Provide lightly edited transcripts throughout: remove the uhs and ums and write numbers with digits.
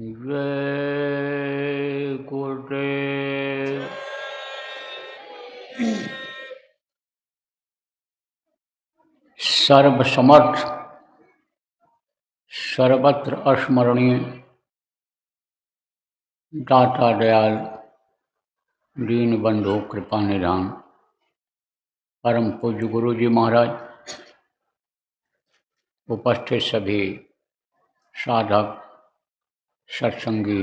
जय गुरुदेव। सर्वसमर्थ सर्वत्र स्मरणीय दाता दयाल दीन बंधु कृपा निधान परम पूज्य गुरु जी महाराज, उपस्थित सभी साधक सत्संगी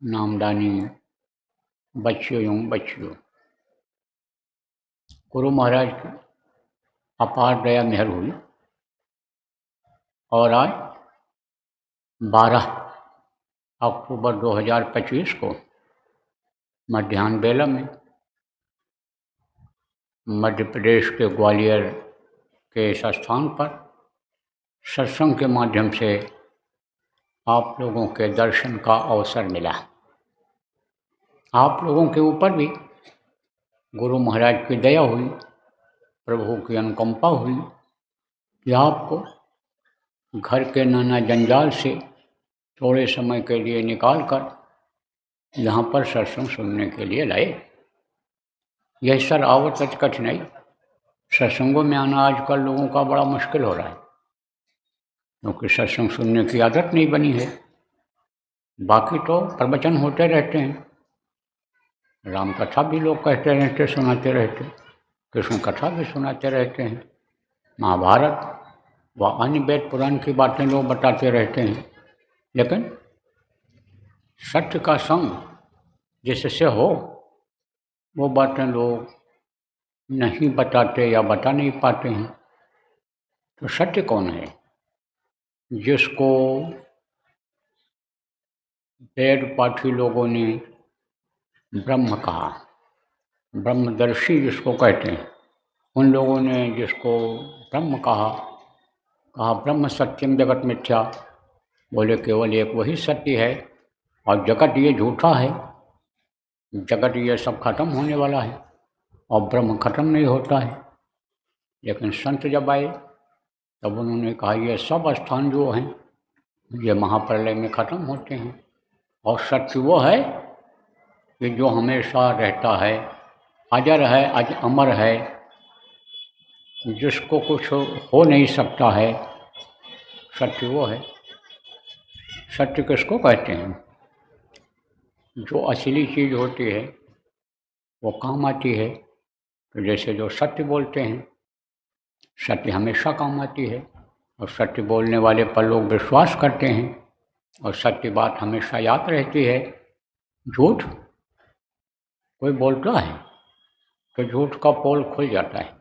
नामदानी बच्चियों एवं बच्चियों, गुरु महाराज की अपार दया मेहर हुई और आज 12 अक्टूबर 2025 को मध्याह्न बेला में मध्य प्रदेश के ग्वालियर के इस स्थान पर सत्संग के माध्यम से आप लोगों के दर्शन का अवसर मिला। आप लोगों के ऊपर भी गुरु महाराज की दया हुई, प्रभु की अनुकंपा हुई कि आपको घर के नाना जंजाल से थोड़े समय के लिए निकाल कर यहाँ पर सत्संग सुनने के लिए लाए। यह सर आवत कठिनाई, सत्संगों में आना आजकल लोगों का बड़ा मुश्किल हो रहा है, क्योंकि सत्संग सुनने की आदत नहीं बनी है। बाकी तो प्रवचन होते रहते हैं, राम कथा भी लोग कहते रहते, सुनाते रहते, कृष्ण कथा भी सुनाते रहते हैं, महाभारत व अन्य वेद पुराण की बातें लोग बताते रहते हैं, लेकिन सत्य का संग जिससे हो वो बातें लोग नहीं बताते या बता नहीं पाते हैं। तो सत्य कौन है? जिसको वेद पाठी लोगों ने ब्रह्म कहा, ब्रह्मदर्शी जिसको कहते हैं, उन लोगों ने जिसको ब्रह्म कहा ब्रह्म सत्यम जगत मिथ्या, बोले केवल एक वही सत्य है और जगत ये झूठा है, जगत ये सब खत्म होने वाला है और ब्रह्म खत्म नहीं होता है। लेकिन संत जब आए तब उन्होंने कहा ये सब स्थान जो हैं ये महाप्रलय में खत्म होते हैं और सत्य वो है कि जो हमेशा रहता है, अजर है, अमर है, जिसको कुछ हो नहीं सकता है। सत्य वो है। सत्य किसको कहते हैं? जो असली चीज़ होती है वो काम आती है। तो जैसे जो सत्य बोलते हैं, सत्य हमेशा काम आती है और सत्य बोलने वाले पर लोग विश्वास करते हैं और सत्य बात हमेशा याद रहती है। झूठ कोई बोलता है तो झूठ का पोल खुल जाता है।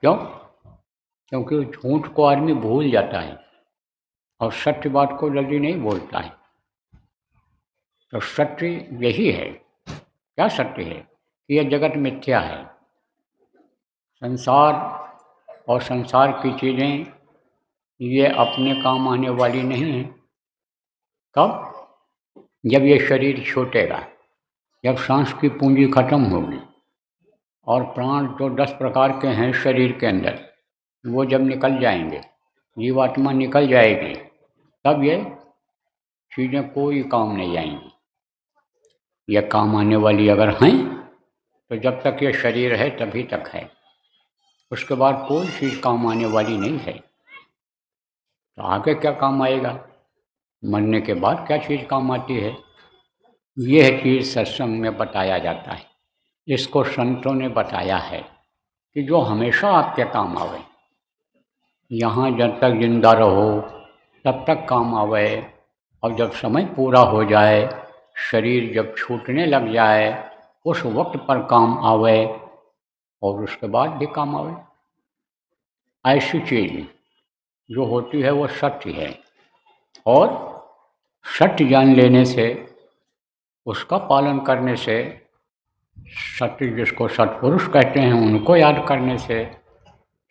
क्यों? क्योंकि झूठ को आदमी भूल जाता है और सत्य बात को जल्दी नहीं बोलता है। तो सत्य यही है। क्या सत्य है? कि यह जगत मिथ्या है। संसार और संसार की चीज़ें ये अपने काम आने वाली नहीं हैं। कब? जब ये शरीर छूटेगा, जब सांस की पूंजी खत्म होगी और प्राण जो 10 प्रकार के हैं शरीर के अंदर, वो जब निकल जाएंगे, जीवात्मा निकल जाएगी, तब ये चीज़ें कोई काम नहीं आएंगी। ये काम आने वाली अगर हैं तो जब तक ये शरीर है तभी तक है, उसके बाद कोई चीज़ काम आने वाली नहीं है। तो आगे क्या काम आएगा? मरने के बाद क्या चीज़ काम आती है? यह चीज़ सत्संग में बताया जाता है। इसको संतों ने बताया है कि जो हमेशा आपके काम आवे, यहाँ जब तक जिंदा रहो तब तक काम आवे, और जब समय पूरा हो जाए, शरीर जब छूटने लग जाए, उस वक्त पर काम आवे और उसके बाद भी काम आवे। ऐसी चीज़ जो होती है वो सत्य है और सत्य जान लेने से, उसका पालन करने से, सत्य जिसको सत्पुरुष कहते हैं उनको याद करने से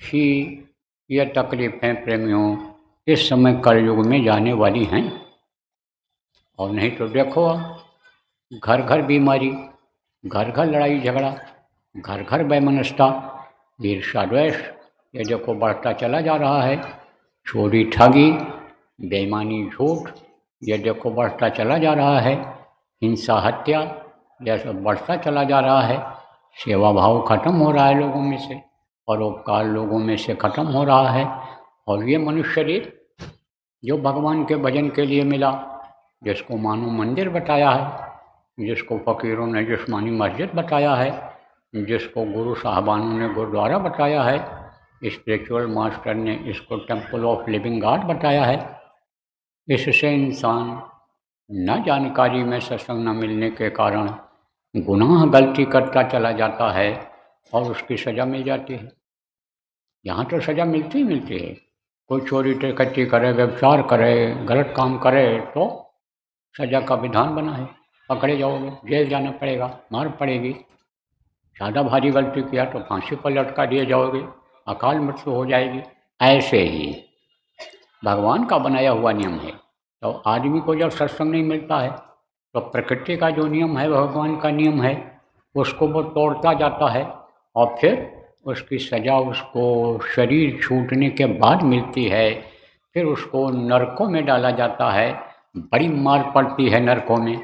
ही ये तकलीफ़ें प्रेमियों इस समय कलयुग में जाने वाली हैं। और नहीं तो देखो, घर घर बीमारी, घर घर लड़ाई झगड़ा, घर घर वैमनस्यता, ईर्ष्या द्वेष, ये देखो बढ़ता चला जा रहा है। चोरी ठगी, बेईमानी झूठ, ये देखो बढ़ता चला जा रहा है, हिंसा हत्या यह सब बढ़ता चला जा रहा है, सेवा भाव खत्म हो रहा है लोगों में से, परोपकार लोगों में से खत्म हो रहा है। और ये मनुष्य शरीर जो भगवान के भजन के लिए मिला, जिसको मानो मंदिर बताया है, जिसको फ़कीरों ने जिस्मानी मस्जिद बताया है, जिसको गुरु साहबानों ने गुरुद्वारा बताया है, स्पिरिचुअल मास्टर ने इसको टेम्पल ऑफ लिविंग गॉड बताया है, इससे इंसान न जानकारी में सत्संग न मिलने के कारण गुनाह गलती करता चला जाता है और उसकी सज़ा मिल जाती है। यहाँ तो सज़ा मिलती ही मिलती है। कोई चोरी डकैती करे, व्यभिचार करे, गलत काम करे तो सज़ा का विधान बना है, पकड़े जाओगे, जेल जाना पड़ेगा, मार पड़ेगी। ज़्यादा भारी गलती किया तो फांसी पर लटका दिए जाओगे, अकाल मृत्यु हो जाएगी। ऐसे ही भगवान का बनाया हुआ नियम है। तो आदमी को जब सत्संग नहीं मिलता है तो प्रकृति का जो नियम है, भगवान का नियम है, उसको वो तोड़ता जाता है और फिर उसकी सज़ा उसको शरीर छूटने के बाद मिलती है। फिर उसको नरकों में डाला जाता है, बड़ी मार पड़ती है नरकों में,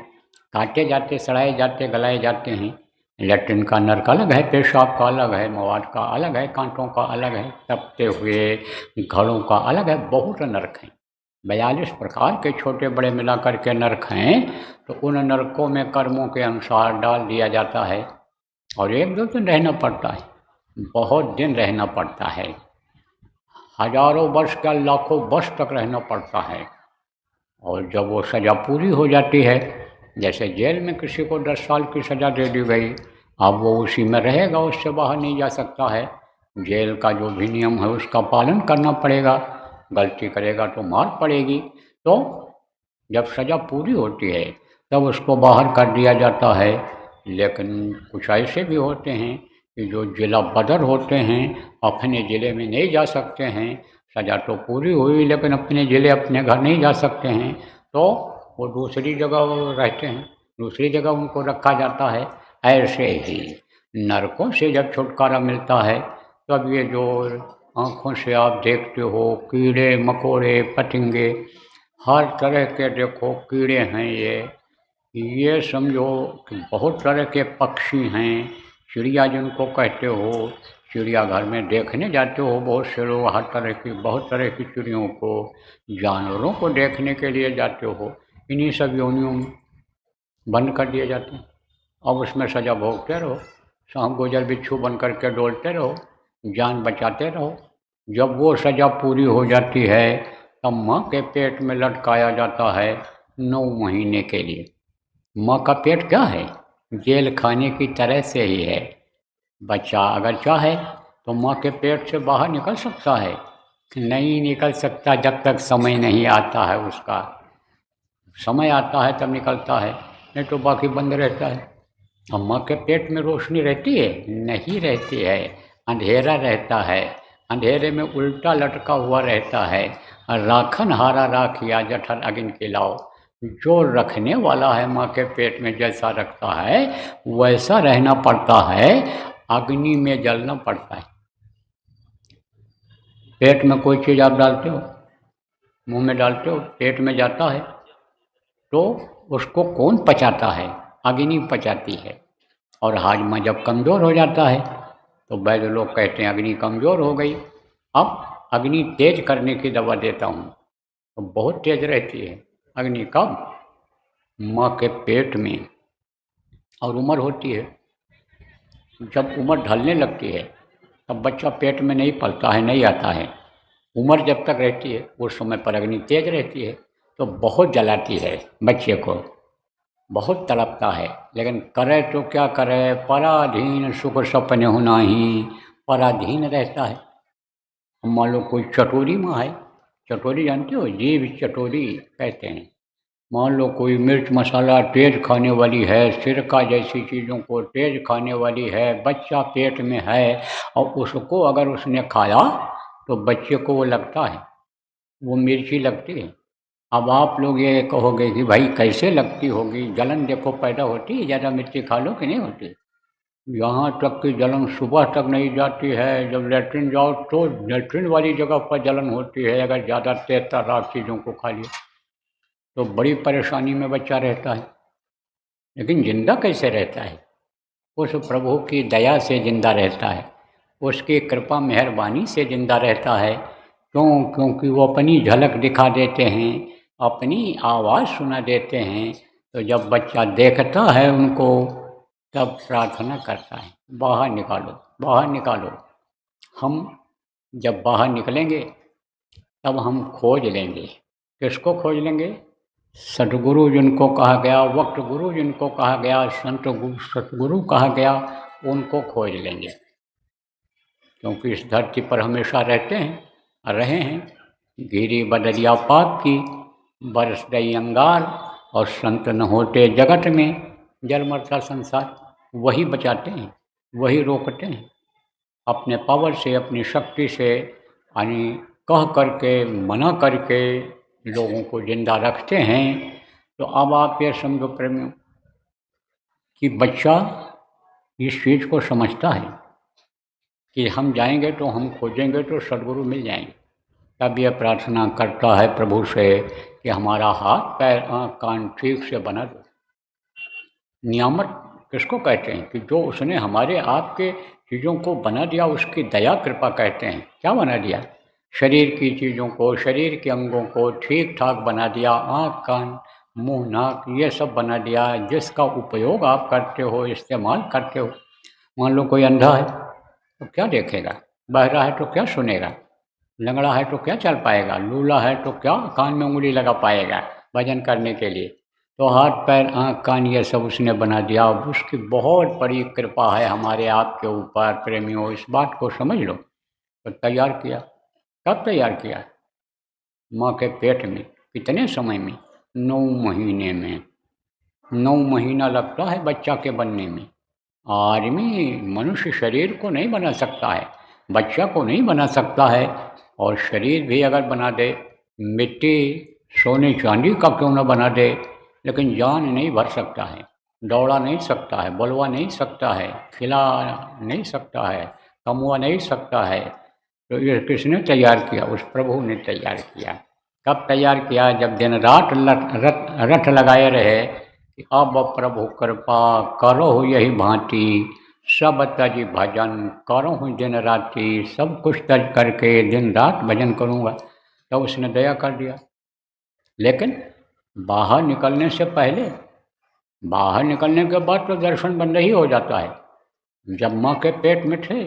काटे जाते, सड़ाए जाते, गलाए जाते हैं। लैट्रिन का नर्क अलग है, पेशाब का अलग है, मवाद का अलग है, कांटों का अलग है, तपते हुए घड़ों का अलग है, बहुत नर्क हैं। 42 प्रकार के छोटे बड़े मिला करके नर्क हैं। तो उन नरकों में कर्मों के अनुसार डाल दिया जाता है और 1-2 दिन रहना पड़ता है, बहुत दिन रहना पड़ता है, हजारों वर्ष का लाखों वर्ष तक रहना पड़ता है। और जब वो सज़ा पूरी हो जाती है, जैसे जेल में किसी को 10 साल की सज़ा दे दी गई, अब वो उसी में रहेगा, उससे बाहर नहीं जा सकता है। जेल का जो भी नियम है उसका पालन करना पड़ेगा, गलती करेगा तो मार पड़ेगी। तो जब सज़ा पूरी होती है तब उसको बाहर कर दिया जाता है। लेकिन कुछ ऐसे भी होते हैं कि जो जिला बदर होते हैं, अपने ज़िले में नहीं जा सकते हैं, सज़ा तो पूरी हुई लेकिन अपने ज़िले अपने घर नहीं जा सकते हैं, तो वो दूसरी जगह रहते हैं, दूसरी जगह उनको रखा जाता है। ऐसे ही नरकों से जब छुटकारा मिलता है तब ये जो आँखों से आप देखते हो कीड़े मकोड़े पतंगे, हर तरह के देखो कीड़े हैं, ये समझो कि बहुत तरह के पक्षी हैं, चिड़िया जिनको कहते हो, चिड़ियाघर में देखने जाते हो बहुत से लोग, हर तरह की बहुत तरह की चिड़ियों को, जानवरों को देखने के लिए जाते हो, इन्हीं सब योनियों में बंद कर दिए जाते हैं। अब उसमें सज़ा भोगते रहो, सांप गुजर बिच्छू बन करके डोलते रहो, जान बचाते रहो। जब वो सज़ा पूरी हो जाती है तब माँ के पेट में लटकाया जाता है 9 महीने के लिए। माँ का पेट क्या है? जेल खाने की तरह से ही है। बच्चा अगर चाहे तो माँ के पेट से बाहर निकल सकता है, नहीं निकल सकता जब तक समय नहीं आता है उसका। समय आता है तब निकलता है, नहीं तो बाकी बंद रहता है। अब माँ के पेट में रोशनी रहती है? नहीं रहती है, अंधेरा रहता है, अंधेरे में उल्टा लटका हुआ रहता है। राखन हारा राखिया जठर अग्नि के लाओ, जो रखने वाला है माँ के पेट में जैसा रखता है वैसा रहना पड़ता है, अग्नि में जलना पड़ता है। पेट में कोई चीज़ आप डालते हो, मुंह में डालते हो, पेट में जाता है तो उसको कौन पचाता है? अग्नि पचाती है। और हाजमा जब कमज़ोर हो जाता है तो वैद्य लोग कहते हैं अग्नि कमज़ोर हो गई, अब अग्नि तेज करने की दवा देता हूँ। तो बहुत तेज रहती है अग्नि कब? माँ के पेट में। और उम्र होती है, जब उम्र ढलने लगती है तब बच्चा पेट में नहीं पलता है, नहीं आता है। उम्र जब तक रहती है उस समय पर अग्नि तेज रहती है, तो बहुत जलाती है बच्चे को, बहुत तड़पता है। लेकिन करे तो क्या करे, पराधीन सुख सपने होना ही, पराधीन रहता है। मान लो कोई चटोरी माँ है, चटोरी जानते हो, जीभ चटोरी कहते हैं। मान लो कोई मिर्च मसाला तेज खाने वाली है, सिरका जैसी चीज़ों को तेज खाने वाली है, बच्चा पेट में है और उसको अगर उसने खाया तो बच्चे को वो लगता है, वो मिर्ची लगती है। अब आप लोग ये कहोगे कि भाई कैसे लगती होगी, जलन देखो पैदा होती है, ज़्यादा मिर्ची खा लो कि नहीं होती? यहाँ तक कि जलन सुबह तक नहीं जाती है, जब लेट्रिन जाओ तो लेट्रिन वाली जगह पर जलन होती है अगर ज़्यादा तेज तर्रार चीज़ों को खा लिया तो बड़ी परेशानी में बच्चा रहता है, लेकिन जिंदा कैसे रहता है? उस प्रभु की दया से जिंदा रहता है, उसकी कृपा मेहरबानी से जिंदा रहता है। क्यों? क्योंकि वो अपनी झलक दिखा देते हैं, अपनी आवाज़ सुना देते हैं। तो जब बच्चा देखता है उनको, तब प्रार्थना करता है, बाहर निकालो, बाहर निकालो। हम जब बाहर निकलेंगे तब हम खोज लेंगे। किसको खोज लेंगे? सतगुरु जिनको कहा गया, वक्त गुरु जिनको कहा गया, सतगुरु कहा गया, उनको खोज लेंगे। क्योंकि इस धरती पर हमेशा रहते हैं, रहे हैं। घिरी बदरिया पाप की, बरस गई अंगार, और संत न होते जगत में, जल मरता संसार। वही बचाते हैं, वही रोकते हैं, अपने पावर से, अपनी शक्ति से, यानी कह करके, मना करके लोगों को जिंदा रखते हैं। तो अब आप ये समझो प्रेमियों कि बच्चा इस चीज़ को समझता है कि हम जाएंगे तो, हम खोजेंगे तो सद्गुरु मिल जाएंगे। तब यह प्रार्थना करता है प्रभु से कि हमारा हाथ पैर आँख कान ठीक से बना दो। नियामत किसको कहते हैं? कि जो उसने हमारे आपके चीज़ों को बना दिया, उसकी दया कृपा कहते हैं। क्या बना दिया? शरीर की चीज़ों को, शरीर के अंगों को ठीक ठाक बना दिया, आँख कान मुंह नाक ये सब बना दिया, जिसका उपयोग आप करते हो, इस्तेमाल करते हो। मान लो कोई अंधा है तो क्या देखेगा, बहरा है तो क्या सुनेगा, लंगड़ा है तो क्या चल पाएगा, लूला है तो क्या कान में उंगली लगा पाएगा भजन करने के लिए। तो हाथ पैर आँख कान ये सब उसने बना दिया। अब उसकी बहुत बड़ी कृपा है हमारे आपके ऊपर प्रेमियों, इस बात को समझ लो। तो तैयार किया, कब तैयार किया? माँ के पेट में। कितने समय में? 9 महीने में। 9 महीना लगता है बच्चा के बनने में। आदमी मनुष्य शरीर को नहीं बना सकता है, बच्चा को नहीं बना सकता है। और शरीर भी अगर बना दे, मिट्टी सोने चांदी का क्यों न बना दे, लेकिन जान नहीं भर सकता है, दौड़ा नहीं सकता है, बोलवा नहीं सकता है, खिला नहीं सकता है, कमवा नहीं सकता है। तो ये किसने तैयार किया? उस प्रभु ने तैयार किया। कब तैयार किया? जब दिन रात रट लगाए रहे कि अब प्रभु कृपा करो यही भांति, सब तज भजन करो दिन राति, सब कुछ तज करके दिन रात भजन करूँगा। तब उसने दया कर दिया। लेकिन बाहर निकलने से पहले, बाहर निकलने के बाद तो दर्शन बंद ही हो जाता है। जब माँ के पेट में थे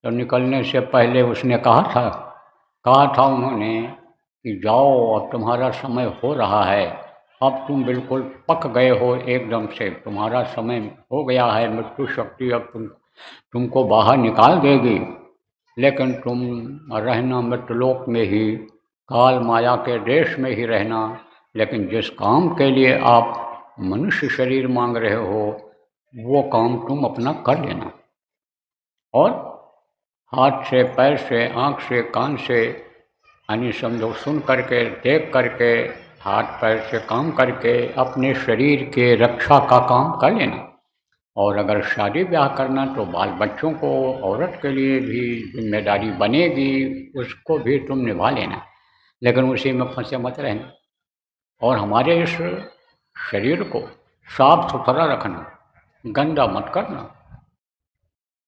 तो निकलने से पहले उसने कहा था उन्होंने कि जाओ अब तुम्हारा समय हो रहा है, अब तुम बिल्कुल पक गए हो एकदम से, तुम्हारा समय हो गया है, मृत्यु शक्ति अब तुमको बाहर निकाल देगी। लेकिन तुम रहना मृतलोक में ही, काल माया के देश में ही रहना। लेकिन जिस काम के लिए आप मनुष्य शरीर मांग रहे हो, वो काम तुम अपना कर लेना। और हाथ से, पैर से, आँख से, कान से, यानी समझो सुन करके, देख करके, हाथ पैर से काम करके अपने शरीर के रक्षा का काम कर लेना। और अगर शादी ब्याह करना तो बाल बच्चों को, औरत के लिए भी जिम्मेदारी बनेगी, उसको भी तुम निभा लेना। लेकिन उसी में फंसे मत रहना। और हमारे इस शरीर को साफ सुथरा रखना, गंदा मत करना।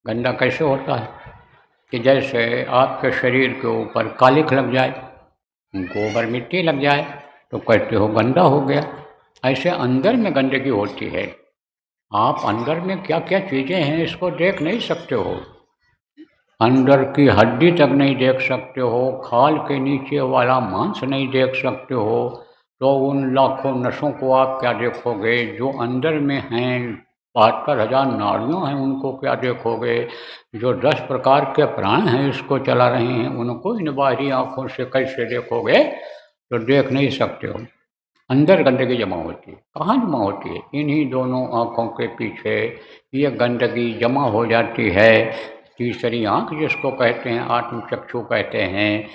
गंदा कैसे होता है? कि जैसे आपके शरीर के ऊपर कालिख लग जाए, गोबर मिट्टी लग जाए, तो कहते हो गंदा हो गया। ऐसे अंदर में गंदगी होती है। आप अंदर में क्या क्या चीज़ें हैं इसको देख नहीं सकते हो, अंदर की हड्डी तक नहीं देख सकते हो, खाल के नीचे वाला मांस नहीं देख सकते हो, तो उन लाखों नसों को आप क्या देखोगे जो अंदर में हैं? 72,000 नाड़ियाँ हैं, उनको क्या देखोगे? जो 10 प्रकार के प्राण हैं इसको चला रहे हैं, उनको इन बाहरी आँखों से कैसे देखोगे? तो देख नहीं सकते हो। अंदर गंदगी जमा होती है। कहाँ जमा होती है? इन्हीं दोनों आँखों के पीछे ये गंदगी जमा हो जाती है। तीसरी आँख जिसको कहते हैं, आत्मचक्षु कहते हैं,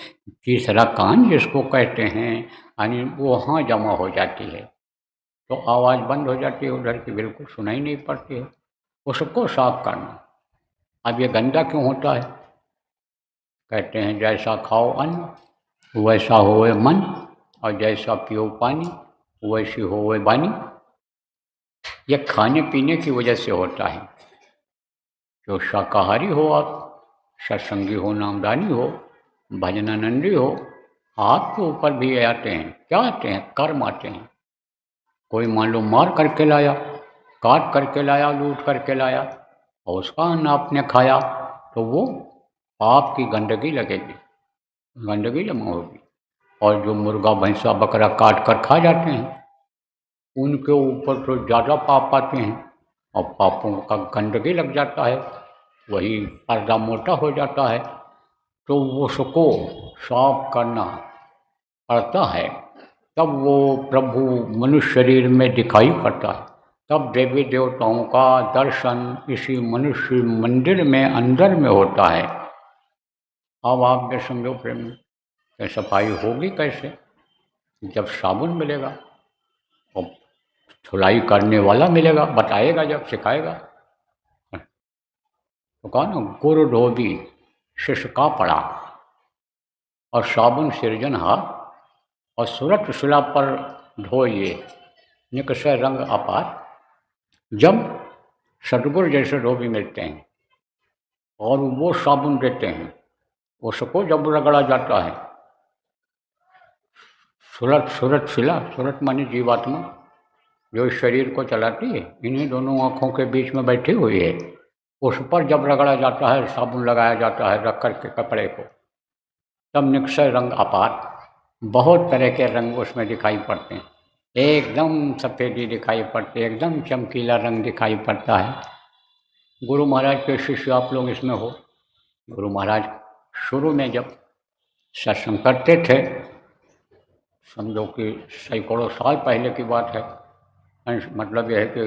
तीसरा कान जिसको कहते हैं, यानी वहाँ जमा हो जाती है। तो आवाज़ बंद हो जाती है उधर की, बिल्कुल सुनाई नहीं पड़ती है। उसको साफ करना। अब ये गंदा क्यों होता है? कहते हैं जैसा खाओ अन्न वैसा होए मन, और जैसा पियो पानी वैसी हो वह बानी। यह खाने पीने की वजह से होता है। जो शाकाहारी हो आप, सत्संगी हो, नामदानी हो, भजनानंदी हो, आपके ऊपर भी ये आते हैं। क्या आते हैं? कर्म आते हैं। कोई मान लो मार करके लाया, काट करके लाया, लूट करके लाया और उसका अन्न आपने खाया तो वो आपकी गंदगी लगेगी, गंदगी जमा होगी। और जो मुर्गा भैंसा बकरा काट कर खा जाते हैं उनके ऊपर तो ज़्यादा पाप आते हैं और पापों का गंदगी लग जाता है, वही पर्दा मोटा हो जाता है। तो उसको साफ करना पड़ता है, तब वो प्रभु मनुष्य शरीर में दिखाई पड़ता है। तब देवी देवताओं का दर्शन इसी मनुष्य मंदिर में अंदर में होता है। अब आप ये समझो प्रेम कि सफाई होगी कैसे? जब साबुन मिलेगा और धुलाई करने वाला मिलेगा, बताएगा, जब सिखाएगा। तो कहा ना, गुरु धोबी शिष्य का पड़ा और साबुन सिरजनहार और सूरत शिला पर धोइए निकषय रंग अपार। जब सतगुरु जैसे धोबी मिलते हैं और वो साबुन देते हैं, उसको जब रगड़ा जाता है, सूरत शिला, सूरत मानी जीवात्मा जो इस शरीर को चलाती है, इन्हीं दोनों आँखों के बीच में बैठी हुई है, उस पर जब रगड़ा जाता है, साबुन लगाया जाता है रख कर के कपड़े को, तब निक्षय रंग अपार, बहुत तरह के रंग उसमें दिखाई पड़ते हैं। एकदम सफ़ेदी दिखाई पड़ती है, एकदम चमकीला रंग दिखाई पड़ता है। गुरु महाराज के शिष्य आप लोग इसमें हो। गुरु महाराज शुरू में जब सत्संग करते थे, समझो कि सैकड़ों साल पहले की बात है, मतलब यह है कि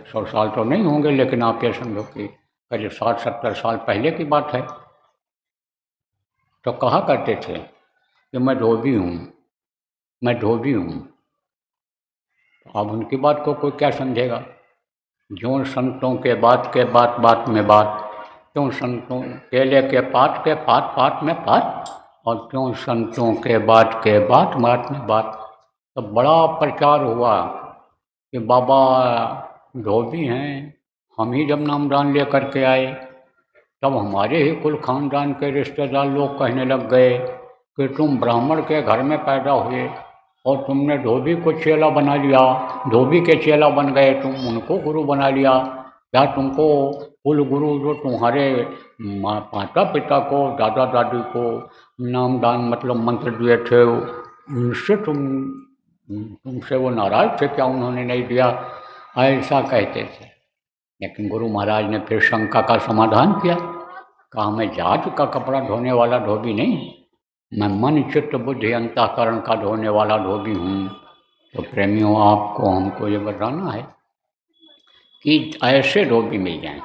100 साल तो नहीं होंगे, लेकिन आप ये समझो कि करीब 60-70 साल पहले की बात है। तो कहा करते थे कि मैं धोबी हूँ, मैं धोबी हूँ। अब उनकी बात को कोई क्या समझेगा? ज्यों संतों के बात बात में बात, क्यों संतों केले के पात पात में पात, और क्यों संतों के बात में बात। तो बड़ा प्रचार हुआ कि बाबा धोबी हैं। हम ही जब नामदान ले करके आए तब हमारे ही कुल खानदान के रिश्तेदार लोग कहने लग गए कि तुम ब्राह्मण के घर में पैदा हुए और तुमने धोबी को चेला बना लिया, धोबी के चेला बन गए तुम, उनको गुरु बना लिया। क्या तुमको कुल गुरु जो तुम्हारे माता पिता को, दादा दादी को नामदान मतलब मंत्र दिए थे, उनसे तुमसे वो नाराज थे क्या, उन्होंने नहीं दिया? ऐसा कहते थे। लेकिन गुरु महाराज ने फिर शंका का समाधान किया। कहा, मैं जात का कपड़ा धोने वाला धोबी नहीं, मैं मन चित्त बुद्धि अंतःकरण का धोने वाला धोबी हूँ। तो प्रेमियों, आपको हमको ये बताना है कि ऐसे धोबी मिल जाएं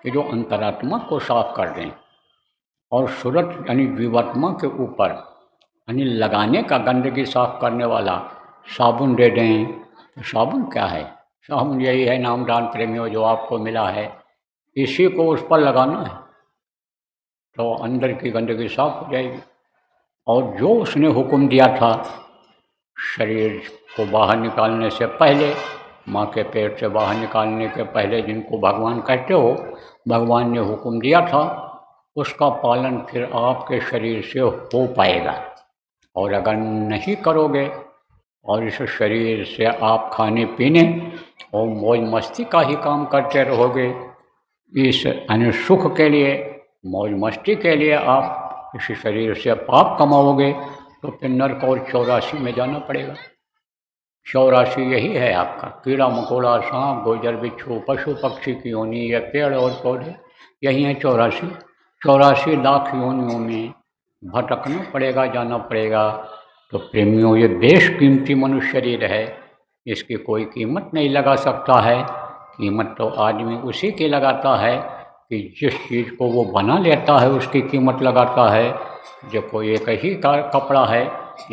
कि जो अंतरात्मा को साफ कर दें और सूरत यानी जीवात्मा के ऊपर यानी लगाने का गंदगी साफ करने वाला साबुन दे दें। तो साबुन क्या है? साबुन यही है नामदान प्रेमियों जो आपको मिला है, इसी को उस पर लगाना है तो अंदर की गंदगी साफ हो जाएगी। और जो उसने हुक्म दिया था शरीर को बाहर निकालने से पहले, माँ के पेट से बाहर निकालने के पहले, जिनको भगवान कहते हो, भगवान ने हुक्म दिया था, उसका पालन फिर आपके शरीर से हो पाएगा। और अगर नहीं करोगे और इस शरीर से आप खाने पीने और मौज मस्ती का ही काम करते रहोगे, इस यानी सुख के लिए, मौज मस्ती के लिए आप इस शरीर से पाप कमाओगे, तो फिर नरक और 84 में जाना पड़ेगा। 84 यही है आपका, कीड़ा मकोड़ा, सांप गोजर बिच्छू पशु पक्षी की योनि, ये पेड़ और पौधे, यही है 84 लाख योनियों में भटकना पड़ेगा, जाना पड़ेगा। तो प्रेमियों, ये बेशकीमती मनुष्य शरीर है, इसकी कोई कीमत नहीं लगा सकता है। कीमत तो आदमी उसी की लगाता है कि जिस चीज़ को वो बना लेता है उसकी कीमत लगाता है। जो कोई एक ही कपड़ा है,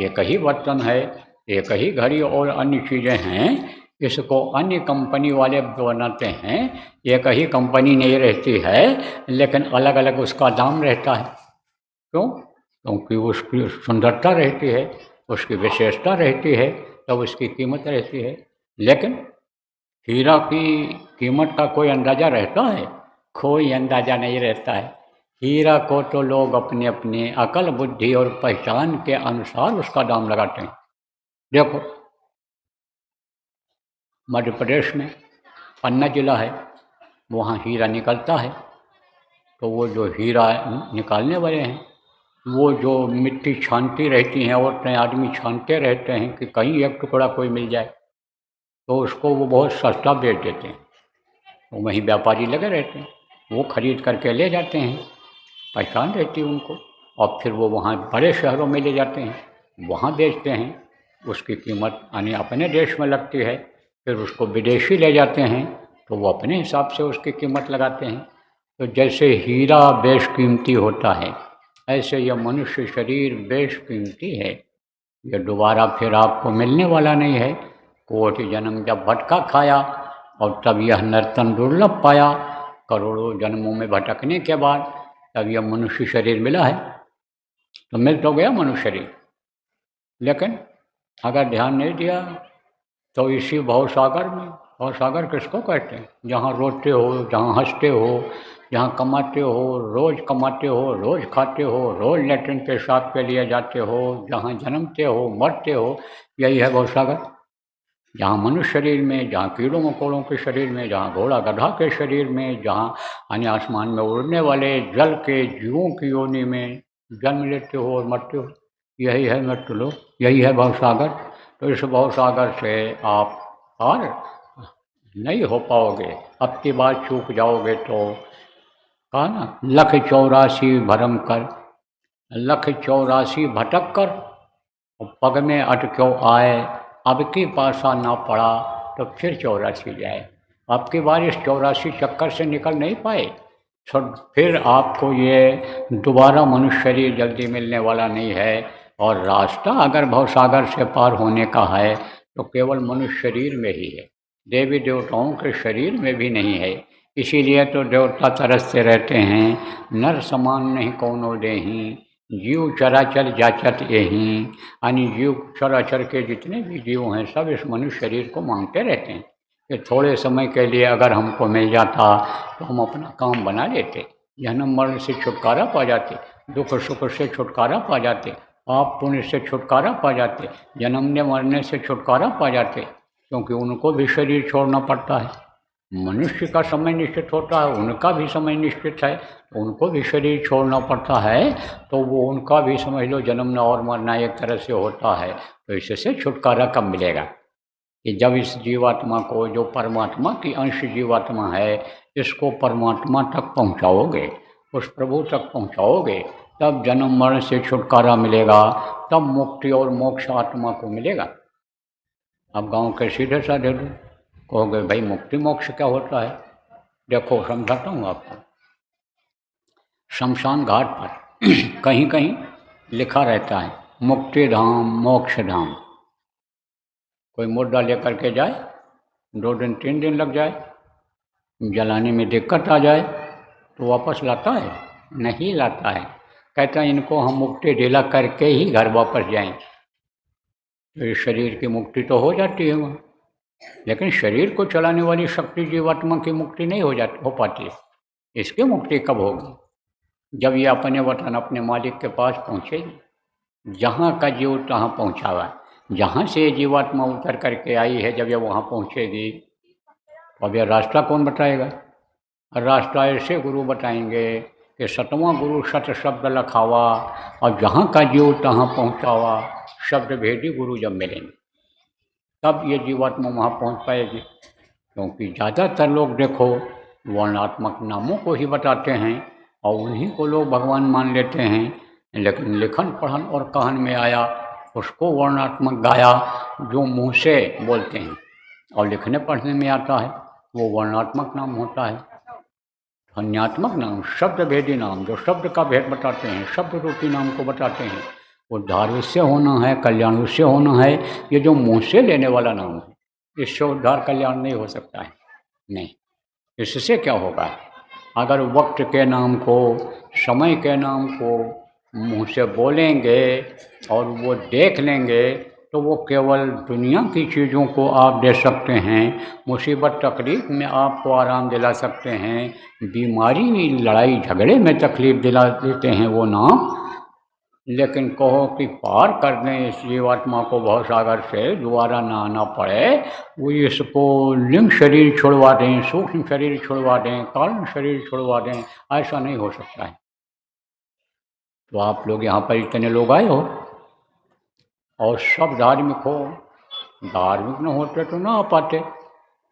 एक ही बर्तन है, एक ही घड़ी और अन्य चीज़ें हैं, इसको अन्य कंपनी वाले बनाते हैं। एक ही कंपनी नहीं रहती है, लेकिन अलग अलग उसका दाम रहता है। क्यों? क्योंकि उसकी सुंदरता रहती है, उसकी विशेषता रहती है। तब उसकी कीमत रहती है। लेकिन हीरा की कीमत का कोई अंदाज़ा रहता है? कोई अंदाज़ा नहीं रहता है। हीरा को तो लोग अपने अपने अकल बुद्धि और पहचान के अनुसार उसका दाम लगाते हैं। देखो, मध्य प्रदेश में पन्ना जिला है, वहाँ हीरा निकलता है। तो वो जो हीरा निकालने वाले हैं, वो जो मिट्टी छानती रहती हैं, औरतें आदमी छानते रहते हैं कि कहीं एक टुकड़ा कोई मिल जाए, तो उसको वो बहुत सस्ता बेच देते हैं। तो वहीं व्यापारी लगे रहते हैं, वो खरीद करके ले जाते हैं, पहचान रहती है उनको, और फिर वो वहाँ बड़े शहरों में ले जाते हैं, वहाँ बेचते हैं। उसकी कीमत यानी अपने देश में लगती है, फिर उसको विदेशी ले जाते हैं तो वो अपने हिसाब से उसकी कीमत लगाते हैं। तो जैसे हीरा बेशकीमती होता है, ऐसे यह मनुष्य शरीर बेशकीमती है। यह दोबारा फिर आपको मिलने वाला नहीं है। कोटि जन्म जब भटका खाया और तब यह नर्तन दुर्लभ पाया। करोड़ों जन्मों में भटकने के बाद तब यह मनुष्य शरीर मिला है। तो मिल तो गया मनुष्य शरीर, लेकिन अगर ध्यान नहीं दिया तो इसी भवसागर में, भवसागर किसको कहते हैं? जहाँ रोते हो, जहाँ हंसते हो, जहाँ कमाते हो, रोज़ कमाते हो, रोज़ खाते हो, रोज़ लैट्रिन पेशाब के लिए जाते हो, जहाँ जन्मते हो, मरते हो, यही है भवसागर। जहाँ मनुष्य शरीर में, जहाँ कीड़ों मकोड़ों के शरीर में, जहाँ घोड़ा गधा के शरीर में, जहाँ अन्य आसमान में उड़ने वाले जल के जीवों की योनि में जन्म लेते हो और मरते हो, यही है मृत्युलोक, यही है भवसागर। तो इस भवसागर से आप पार नहीं हो पाओगे। अब की बात चूक जाओगे तो कहा ना, लख 84 भरम कर, लख 84 भटक कर और पग में अटक्यो आए, अब की पासा ना पड़ा तो फिर 84 जाए। अब की बार इस 84 चक्कर से निकल नहीं पाए तो फिर आपको ये दोबारा मनुष्य शरीर जल्दी मिलने वाला नहीं है। और रास्ता अगर भवसागर से पार होने का है तो केवल मनुष्य शरीर में ही है, देवी देवताओं के शरीर में भी नहीं है। इसीलिए तो देवता तरसते रहते हैं, नर समान नहीं कौनो देही, जीव चराचर जाचत यही। यानी जीव चराचर के जितने भी जीव हैं सब इस मनुष्य शरीर को मांगते रहते हैं कि थोड़े समय के लिए अगर हमको मिल जाता तो हम अपना काम बना लेते, जन्म मरण से छुटकारा पा जाते, दुख सुख से छुटकारा पा जाते, पाप पुण्य से छुटकारा पा जाते, जन्मने मरने से छुटकारा पा जाते। क्योंकि उनको भी शरीर छोड़ना पड़ता है। मनुष्य का समय निश्चित होता है, उनका भी समय निश्चित है, तो उनको भी शरीर छोड़ना पड़ता है। तो वो उनका भी समझ लो जन्मना और मरना एक तरह से होता है। तो इससे छुटकारा कब मिलेगा? कि जब इस जीवात्मा को, जो परमात्मा की अंश जीवात्मा है, इसको परमात्मा तक पहुंचाओगे, उस प्रभु तक पहुंचाओगे, तब जन्म मरण से छुटकारा मिलेगा, तब मुक्ति और मोक्ष आत्मा को मिलेगा। अब गांव के सीधे साधे लोग कहोगे भाई मुक्ति मोक्ष क्या होता है? देखो समझाता हूँ आपको। शमशान घाट पर कहीं कहीं लिखा रहता है मुक्ति धाम मोक्ष धाम। कोई मुर्दा लेकर के जाए, 2 दिन 3 दिन लग जाए, जलाने में दिक्कत आ जाए तो वापस लाता है? नहीं लाता है। कहता है इनको हम मुक्ति दिला करके ही घर वापस जाएं। तो इस शरीर की मुक्ति तो हो जाती है वहाँ, लेकिन शरीर को चलाने वाली शक्ति जीवात्मा की मुक्ति नहीं हो पाती है। इसकी मुक्ति कब होगी? जब ये अपने वतन, अपने मालिक के पास पहुँचेगी। जहाँ का जीव तहाँ पहुँचा हुआ है। जहाँ से ये जीवात्मा उतर करके आई है, जब ये वहाँ पहुँचेगी तो अब यह रास्ता कौन बताएगा? रास्ता ऐसे गुरु बताएंगे कि 7वां गुरु सत शब्द लखावा, और जहाँ का जीव तहाँ पहुँचावा, शब्द भेदी गुरु जब मिलेंगे तब ये जीवात्मा वहाँ पहुँच पाएगी। क्योंकि ज़्यादातर लोग देखो वर्णात्मक नामों को ही बताते हैं और उन्हीं को लोग भगवान मान लेते हैं, लेकिन लिखन पढ़न और कहन में आया उसको वर्णात्मक गाया जो मुँह से बोलते हैं और लिखने पढ़ने में आता है वो वर्णात्मक नाम होता है। ध्वन्यात्मक नाम, शब्द भेदी नाम, जो शब्द का भेद बताते हैं, शब्द रूपी नाम को बताते हैं, उद्धार उससे होना है, कल्याण उससे होना है। ये जो मुँह से लेने वाला नाम है, इससे उद्धार कल्याण नहीं हो सकता है। नहीं, इससे क्या होगा? अगर वक्त के नाम को, समय के नाम को मुँह से बोलेंगे और वो देख लेंगे तो वो केवल दुनिया की चीज़ों को आप दे सकते हैं, मुसीबत तकलीफ़ में आपको आराम दिला सकते हैं, बीमारी लड़ाई झगड़े में तकलीफ़ दिला देते हैं वो नाम। लेकिन कहो कि पार कर दें इस जीवात्मा को भवसागर से, दोबारा ना आना पड़े, वो इसको लिंग शरीर छुड़वा दें, सूक्ष्म शरीर छुड़वा दें, कारण शरीर छुड़वा दें, ऐसा नहीं हो सकता है। तो आप लोग यहाँ पर इतने लोग आए हो और सब धार्मिक हो, धार्मिक न होते तो ना आ पाते,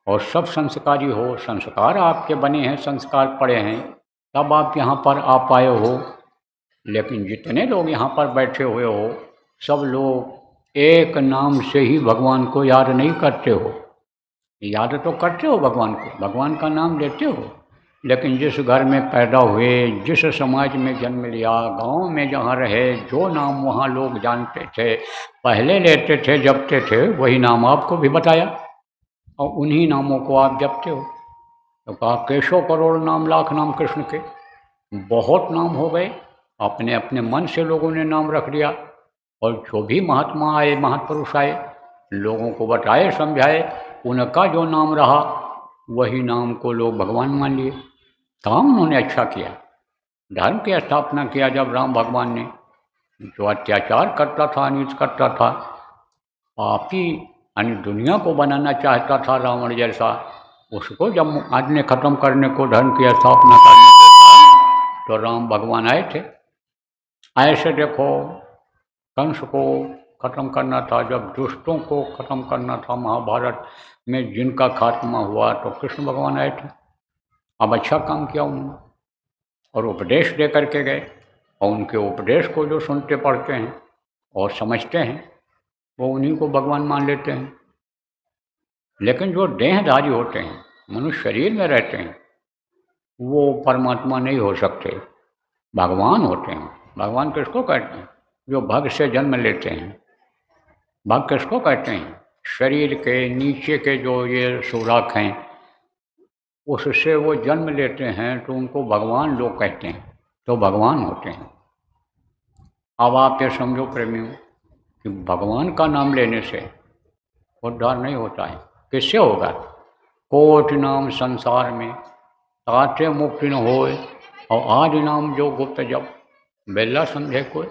और सब संस्कारी हो, संस्कार आपके बने हैं, संस्कार पड़े हैं, तब आप यहाँ पर आ पाए हो। लेकिन जितने लोग यहाँ पर बैठे हुए हो, सब लोग एक नाम से ही भगवान को याद नहीं करते हो। याद तो करते हो भगवान को, भगवान का नाम लेते हो, लेकिन जिस घर में पैदा हुए, जिस समाज में जन्म लिया, गांव में जहाँ रहे, जो नाम वहाँ लोग जानते थे, पहले लेते थे, जपते थे, वही नाम आपको भी बताया और उन्हीं नामों को आप जपते हो। तो कहा केशव करोड़ नाम लाख नाम कृष्ण के, बहुत नाम हो गए, अपने अपने मन से लोगों ने नाम रख लिया। और जो भी महात्मा आए, महापुरुष आए, लोगों को बताए, समझाए, उनका जो नाम रहा वही नाम को लोग भगवान मान लिए। काम उन्होंने अच्छा किया, धर्म की स्थापना किया। जब राम भगवान ने, जो अत्याचार करता था, अनित करता था, पापी अन्य दुनिया को बनाना चाहता था रावण जैसा, उसको जब आज ने खत्म करने को, धर्म की स्थापना करने को था, तो राम भगवान आए थे। ऐसे देखो, कंस को खत्म करना था, जब दुष्टों को खत्म करना था, महाभारत में जिनका खात्मा हुआ, तो कृष्ण भगवान आए थे। अब अच्छा काम किया उन्होंने और उपदेश दे करके गए, और उनके उपदेश को जो सुनते पढ़ते हैं और समझते हैं, वो उन्हीं को भगवान मान लेते हैं। लेकिन जो देहधारी होते हैं, मनुष्य शरीर में रहते हैं, वो परमात्मा नहीं हो सकते, भगवान होते हैं। भगवान किसको कहते हैं? जो भग से जन्म लेते हैं। भग किसको कहते हैं? शरीर के नीचे के जो ये सुराख हैं, उससे वो जन्म लेते हैं, तो उनको भगवान लोग कहते हैं, तो भगवान होते हैं। अब आप ये समझो प्रेमियों कि भगवान का नाम लेने से उद्धार नहीं होता है। किससे होगा? कोट नाम संसार में ताते मुक्ति न होए, और आदि नाम जो गुप्त जप, बेल्ला समझे कोई,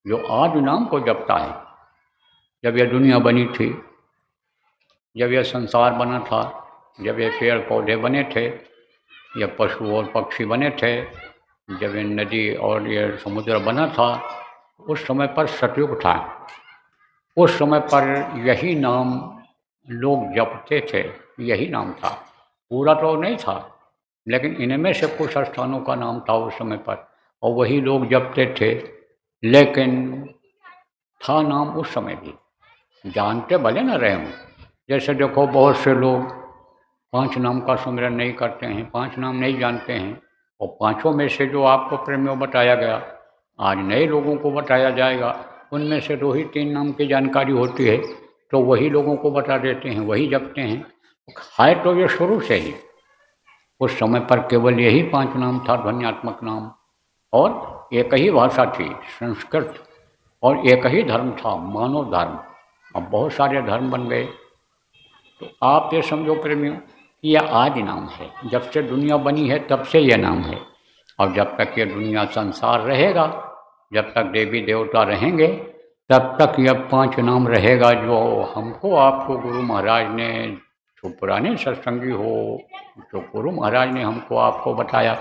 जो आदि नाम को जपता है। जब यह दुनिया बनी थी, जब यह संसार बना था, जब ये पेड़ पौधे बने थे, ये पशु और पक्षी बने थे, जब ये नदी और ये समुद्र बना था, उस समय पर सतयुग था। उस समय पर यही नाम लोग जपते थे, यही नाम था। पूरा तो नहीं था, लेकिन इनमें से कुछ स्थानों का नाम था उस समय पर, और वही लोग जपते थे। लेकिन था नाम उस समय भी, जानते भले न रहे हों। जैसे देखो, बहुत से लोग 5 नाम का सुमिरन नहीं करते हैं, 5 नाम नहीं जानते हैं, और पांचों में से जो आपको प्रेमियों बताया गया, आज नए लोगों को बताया जाएगा, उनमें से 2 ही 3 नाम की जानकारी होती है, तो वही लोगों को बता देते हैं, वही जपते हैं। है तो ये शुरू से ही, उस समय पर केवल यही 5 नाम था, ध्वन्यात्मक नाम, और एक ही भाषा थी, संस्कृत, और एक ही धर्म था, मानव धर्म। अब बहुत सारे धर्म बन गए। तो आप ये समझो प्रेमियों कि यह आदि नाम है, जब से दुनिया बनी है तब से यह नाम है, और जब तक ये दुनिया संसार रहेगा, जब तक देवी देवता रहेंगे, तब तक यह 5 नाम रहेगा, जो हमको आपको गुरु महाराज ने, जो पुराने सत्संगी हो, जो गुरु महाराज ने हमको आपको बताया,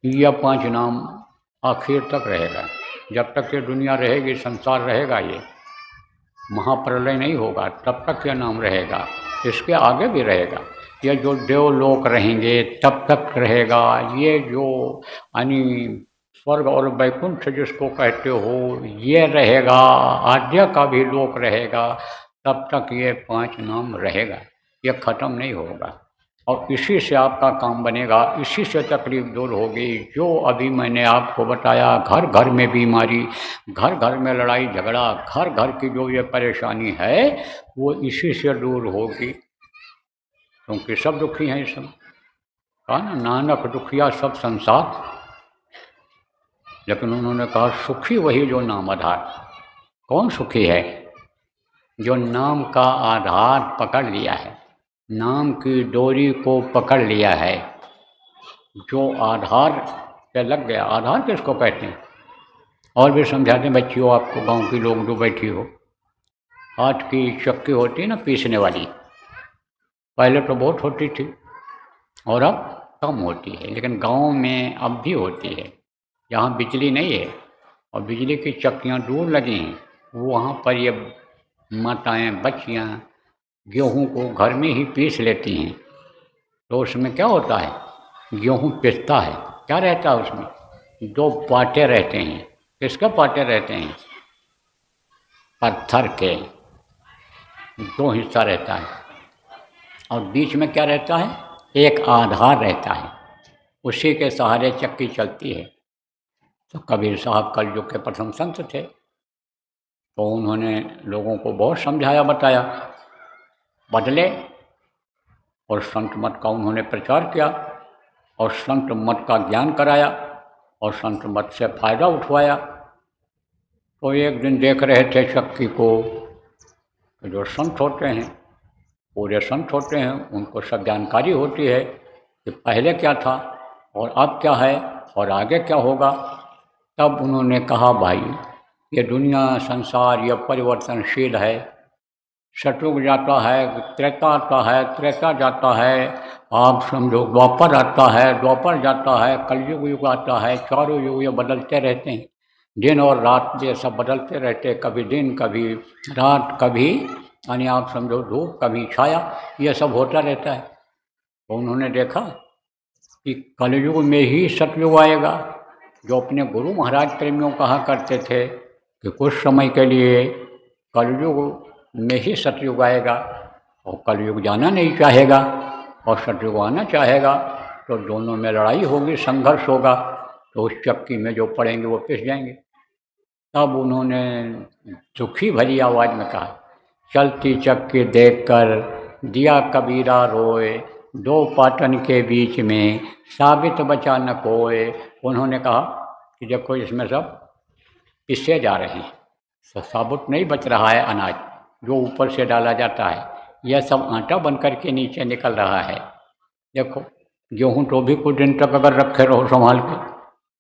यह 5 नाम आखिर तक रहेगा। जब तक ये दुनिया रहेगी, संसार रहेगा, ये महाप्रलय नहीं होगा, तब तक यह नाम रहेगा। इसके आगे भी रहेगा। ये जो देवलोक रहेंगे तब तक रहेगा। ये जो यानी स्वर्ग और वैकुंठ जिसको कहते हो, ये रहेगा। आद्य का भी लोक रहेगा, तब तक ये 5 नाम रहेगा, ये खत्म नहीं होगा। और इसी से आपका काम बनेगा, इसी से तकलीफ दूर होगी। जो अभी मैंने आपको बताया, घर घर में बीमारी, घर घर में लड़ाई झगड़ा, घर घर की जो ये परेशानी है, वो इसी से दूर होगी। क्योंकि सब दुखी हैं इस समय। कहा ना, नानक दुखिया सब संसार, लेकिन उन्होंने कहा सुखी वही जो नाम आधार। कौन सुखी है? जो नाम का आधार पकड़ लिया है, नाम की डोरी को पकड़ लिया है, जो आधार पे लग गया। आधार किसको कहते हैं? और भी समझाते हैं बच्चियों आपको, गांव की लोग जो बैठी हो। आट की चक्की होती है ना पीसने वाली, पहले तो बहुत होती थी और अब कम होती है, लेकिन गांव में अब भी होती है। जहाँ बिजली नहीं है और बिजली की चक्कियाँ दूर लगी हैं, वहाँ पर ये माताएँ बच्चियाँ गेहूँ को घर में ही पीस लेती हैं। तो उसमें क्या होता है, गेहूँ पिसता है, क्या रहता है उसमें? 2 पाटे रहते हैं। किसके पाटे रहते हैं? पत्थर के 2 हिस्सा रहता है और बीच में क्या रहता है? एक आधार रहता है, उसी के सहारे चक्की चलती है। तो कबीर साहब कलयुग के प्रथम संत थे, तो उन्होंने लोगों को बहुत समझाया बताया, बदले और संत मत का उन्होंने प्रचार किया और संत मत का ज्ञान कराया और संत मत से फायदा उठवाया। तो एक दिन देख रहे थे चक्की को, तो जो संत होते हैं, पूरे संत होते हैं, उनको सब जानकारी होती है कि पहले क्या था और अब क्या है और आगे क्या होगा। तब उन्होंने कहा, भाई ये दुनिया संसार ये परिवर्तनशील है, सतयुग जाता है, त्रेता आता है, त्रेता जाता है, आप समझो द्वापर आता है, द्वापर जाता है, कलयुग युग आता है। चारों युग ये बदलते रहते हैं, दिन और रात ये सब बदलते रहते हैं, कभी दिन कभी रात, कभी यानी आप समझो धूप कभी छाया, ये सब होता रहता है। तो उन्होंने देखा कि कलयुग में ही सतयुग आएगा। जो अपने गुरु महाराज प्रेमियों कहा करते थे कि कुछ समय के लिए कलयुग में ही सतयुग आएगा, और कलयुग जाना नहीं चाहेगा और सतयुग आना चाहेगा, तो दोनों में लड़ाई होगी, संघर्ष होगा, तो उस चक्की में जो पड़ेंगे वो पिस जाएंगे। तब उन्होंने दुखी भरी आवाज़ में कहा, चलती चक्की देखकर दिया कबीरा रोए, 2 पाटन के बीच में साबित बचा न कोए। उन्होंने कहा कि देखो इसमें सब पिसे जा रहे हैं, साबुत नहीं बच रहा है अनाज, जो ऊपर से डाला जाता है यह सब आटा बन कर के नीचे निकल रहा है। देखो गेहूँ तो भी कुछ दिन तक अगर रखे रहो संभाल के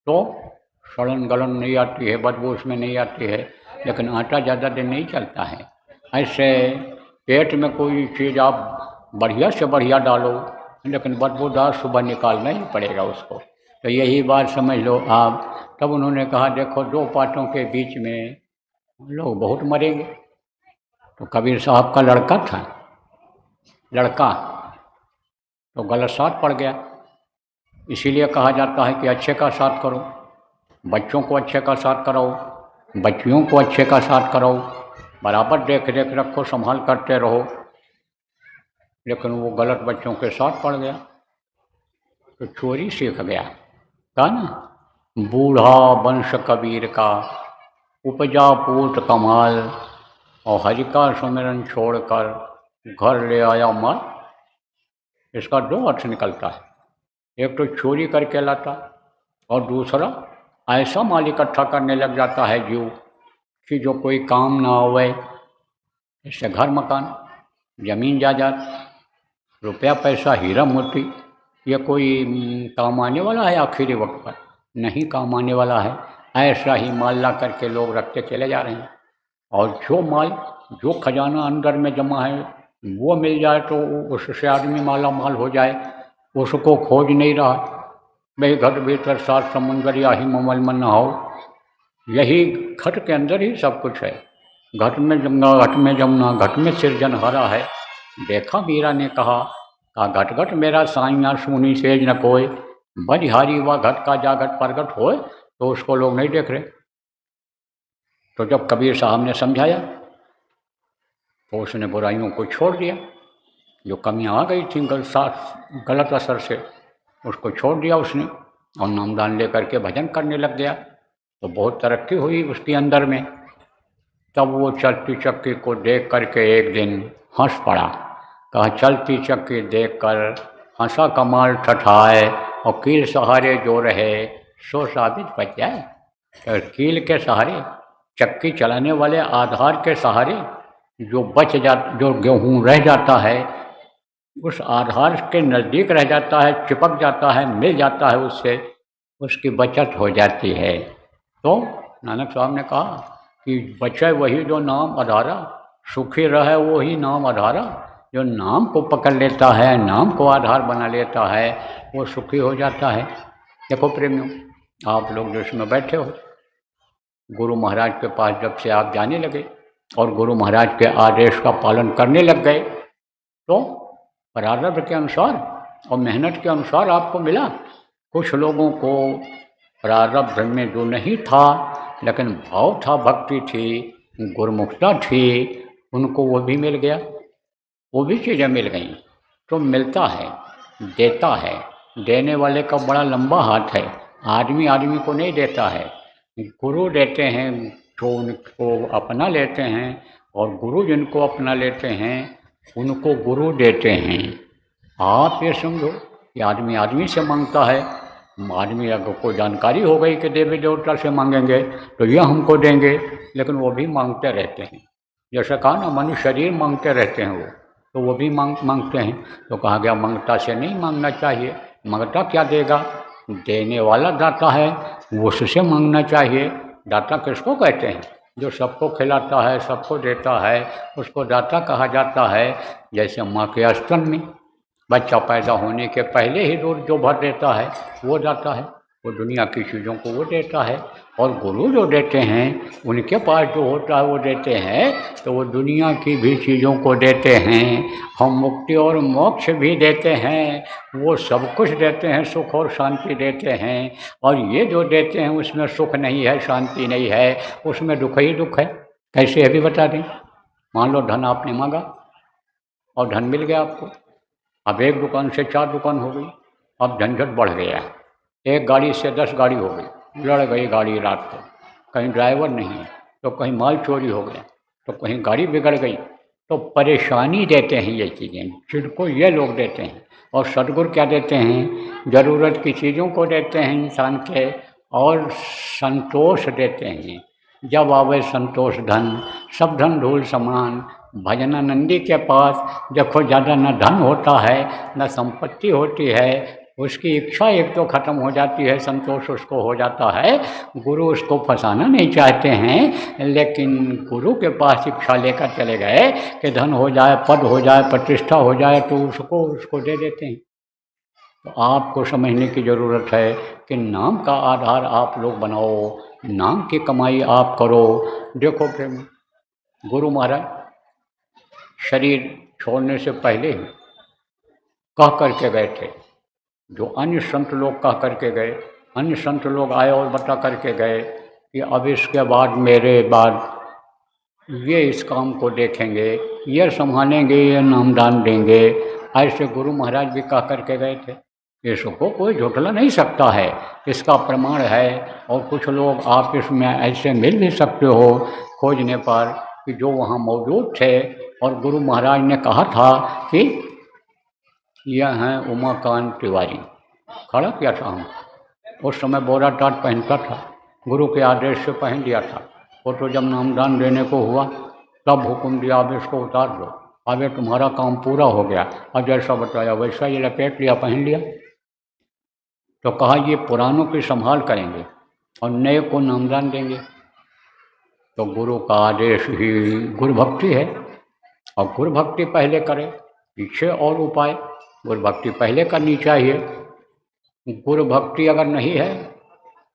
तो सड़न गलन नहीं आती है, बदबू उसमें नहीं आती है, लेकिन आटा ज़्यादा दिन नहीं चलता है। ऐसे पेट में कोई चीज़ आप बढ़िया से बढ़िया डालो, लेकिन बदबूदार सुबह निकालना ही पड़ेगा उसको। तो यही बात समझ लो आप। तब उन्होंने कहा, देखो 2 पाटों के बीच में लोग बहुत मरेंगे। तो कबीर साहब का लड़का था, लड़का तो गलत साथ पड़ गया। इसीलिए कहा जाता है कि अच्छे का साथ करो, बच्चों को अच्छे का साथ कराओ, बच्चियों को अच्छे का साथ कराओ, बराबर देख रेख रखो, संभाल करते रहो। लेकिन वो गलत बच्चों के साथ पड़ गया तो चोरी सीख गया। कहा ना, बूढ़ा वंश कबीर का उपजा पूत कमाल, और हरि का सुमिरन छोड़कर घर ले आया माल। इसका 2 अर्थ निकलता है, एक तो चोरी करके लाता और दूसरा ऐसा माल इकट्ठा करने लग जाता है जीव कि जो कोई काम ना आवे। इससे घर मकान, जमीन जायदाद, रुपया पैसा, हीरा मोती, ये कोई काम आने वाला है आखिरी वक्त पर? नहीं काम आने वाला है। ऐसा ही माल ला करके लोग रखते चले जा रहे हैं, और जो माल, जो खजाना अंदर में जमा है वो मिल जाए तो उससे आदमी माला माल हो जाए, उसको खोज नहीं रहा। भाई घट भीतर 7 समुंदर याही ममल मन नहाओ, यही घट के अंदर ही सब कुछ है। घट में जमुना, घट में जमुना, घट में सिरजनहारा है। देखा मीरा ने कहा घट घट मेरा साइया सुनी सेज न कोय, बलिहारी व घट का जागट प्रगट होए। तो उसको लोग नहीं देख रहे। तो जब कबीर साहब ने समझाया तो उसने बुराइयों को छोड़ दिया, जो कमियां आ गई थी गलत असर से उसको छोड़ दिया उसने, और नामदान लेकर के भजन करने लग गया। तो बहुत तरक्की हुई उसके अंदर में। तब वो चलती चक्की को देख करके एक दिन हंस पड़ा। कहा, चलती चक्की देख कर हंसा कमाल ठठाए, और कील सहारे जो रहे सो साबित बच जाए। तो कील के सहारे, चक्की चलाने वाले आधार के सहारे जो गेहूँ रह जाता है उस आधार के नज़दीक रह जाता है, चिपक जाता है, मिल जाता है, उससे उसकी बचत हो जाती है। तो नानक साहब ने कहा कि बचे वही जो नाम आधारा, सुखी रहे वही नाम आधारा। जो नाम को पकड़ लेता है, नाम को आधार बना लेता है, वो सुखी हो जाता है। देखो प्रेमियों, आप लोग जिसमें बैठे हो, गुरु महाराज के पास जब से आप जाने लगे और गुरु महाराज के आदेश का पालन करने लग गए, तो प्रारब्ध के अनुसार और मेहनत के अनुसार आपको मिला। कुछ लोगों को प्रारब्ध में जो नहीं था लेकिन भाव था, भक्ति थी, गुरुमुखता थी, उनको वो भी मिल गया, वो भी चीज़ें मिल गई। तो मिलता है, देता है, देने वाले का बड़ा लंबा हाथ है, आदमी आदमी को नहीं देता है। गुरु देते हैं जो उनको अपना लेते हैं, और गुरु जिनको अपना लेते हैं उनको गुरु देते हैं। आप ये समझो कि आदमी आदमी से मांगता है, आदमी अगर कोई जानकारी हो गई कि देवी देवता से मांगेंगे तो ये हमको देंगे, लेकिन वो भी मांगते रहते हैं। जैसे कहा ना, मनुष्य शरीर मांगते रहते हैं, वो तो वो भी मांगते हैं। तो कहा गया मंगता से नहीं मांगना चाहिए, मंगता क्या देगा, देने वाला दाता है, वो उससे मांगना चाहिए। दाता किसको कहते हैं? जो सबको खिलाता है, सबको देता है, उसको दाता कहा जाता है। जैसे माँ के स्तन में बच्चा पैदा होने के पहले ही दूध जो भर देता है वो दाता है, वो दुनिया की चीज़ों को वो देता है। और गुरु जो देते हैं उनके पास जो होता है वो देते हैं, तो वो दुनिया की भी चीज़ों को देते हैं। हम मुक्ति और मोक्ष भी देते हैं, वो सब कुछ देते हैं, सुख और शांति देते हैं। और ये जो देते हैं उसमें सुख नहीं है, शांति नहीं है, उसमें दुख ही दुख है। कैसे अभी बता दें। मान लो धन आपने मांगा और धन मिल गया आपको, अब एक दुकान से 4 दुकान हो गई, अब झंझट बढ़ गया है, एक गाड़ी से 10 गाड़ी हो गई, लड़ गई गाड़ी रात को, कहीं ड्राइवर नहीं है, तो कहीं माल चोरी हो गया, तो कहीं गाड़ी बिगड़ गई। तो परेशानी देते हैं ये चीज़ें, जिनको ये लोग देते हैं। और सदगुरु क्या देते हैं? ज़रूरत की चीज़ों को देते हैं इंसान के, और संतोष देते हैं। जब आवे संतोष धन, सब धन धूल समान। भजनानंदी के पास देखो ज़्यादा न धन होता है न संपत्ति होती है, उसकी इच्छा एक तो ख़त्म हो जाती है, संतोष उसको हो जाता है। गुरु उसको फंसाना नहीं चाहते हैं, लेकिन गुरु के पास इच्छा लेकर चले गए कि धन हो जाए, पद हो जाए, प्रतिष्ठा हो जाए, तो उसको दे देते हैं। तो आपको समझने की ज़रूरत है कि नाम का आधार आप लोग बनाओ, नाम की कमाई आप करो। देखो प्रेम, गुरु महाराज शरीर छोड़ने से पहले ही कह करके गए थे, जो अन्य संत लोग कह करके गए, अन्य संत लोग आए और बता करके गए कि अब इसके बाद मेरे बाद ये इस काम को देखेंगे, ये संभालेंगे, ये नामदान देंगे। ऐसे गुरु महाराज भी कह करके गए थे। इसको कोई झुठला नहीं सकता है, इसका प्रमाण है। और कुछ लोग आप इसमें ऐसे मिल भी सकते हो खोजने पर कि जो वहाँ मौजूद थे, और गुरु महाराज ने कहा था कि यह हैं उमाकांत तिवारी, खड़ा किया था हम। उस समय बोरा टाट पहनता था, गुरु के आदेश से पहन लिया था। वो तो जब नामदान देने को हुआ तब हुक्म दिया, अब इसको उतार दो, अब ये तुम्हारा काम पूरा हो गया। और जैसा बताया वैसा ये लपेट लिया, पहन लिया। तो कहा ये पुरानों की संभाल करेंगे और नए को नामदान देंगे। तो गुरु का आदेश ही गुरु भक्ति है, और गुरु भक्ति पहले करें, पीछे और उपाय। गुरु भक्ति पहले करनी चाहिए। गुरु भक्ति अगर नहीं है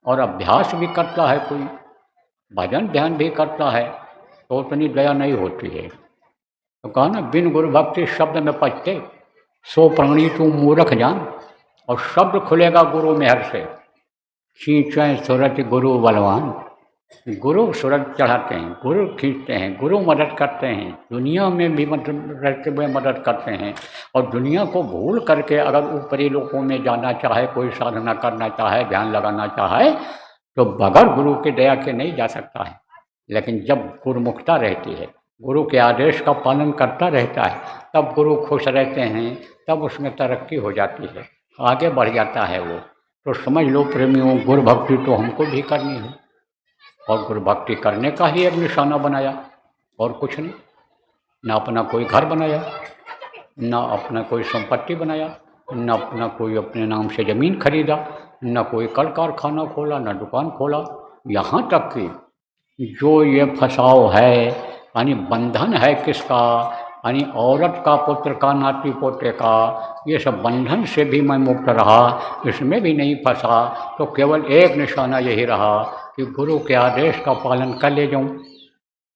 और अभ्यास भी करता है कोई, भजन ध्यान भी करता है, तो उतनी दया नहीं होती है। तो कहा ना, बिन गुरु भक्ति शब्द में पचते, सो प्राणी तू मूर्ख जान। और शब्द खुलेगा गुरु मेहर से, खींचें सूरत गुरु बलवान। गुरु सूरत चढ़ाते हैं, गुरु खींचते हैं, गुरु मदद करते हैं, दुनिया में भी रहते हुए मदद करते हैं। और दुनिया को भूल करके अगर ऊपरी लोकों में जाना चाहे, कोई साधना करना चाहे, ध्यान लगाना चाहे, तो बगैर गुरु की दया के नहीं जा सकता है। लेकिन जब गुरुमुखता रहती है, गुरु के आदेश का पालन करता रहता है, तब गुरु खुश रहते हैं, तब उसमें तरक्की हो जाती है, आगे बढ़ जाता है वो। तो समझ लो प्रेमियों, गुरु भक्ति तो हमको भी करनी है, और गुरु भक्ति करने का ही एक निशाना बनाया, और कुछ नहीं। ना अपना कोई घर बनाया, ना अपना कोई संपत्ति बनाया, ना अपना कोई अपने नाम से ज़मीन खरीदा, ना कोई कल कारखाना खोला, ना दुकान खोला। यहाँ तक कि जो ये फसाव है, यानी बंधन है किसका, यानी औरत का, पुत्र का, नाती पोते का, ये सब बंधन से भी मैं मुक्त रहा, इसमें भी नहीं फंसा। तो केवल एक निशाना यही रहा कि गुरु के आदेश का पालन कर ले जाऊँ।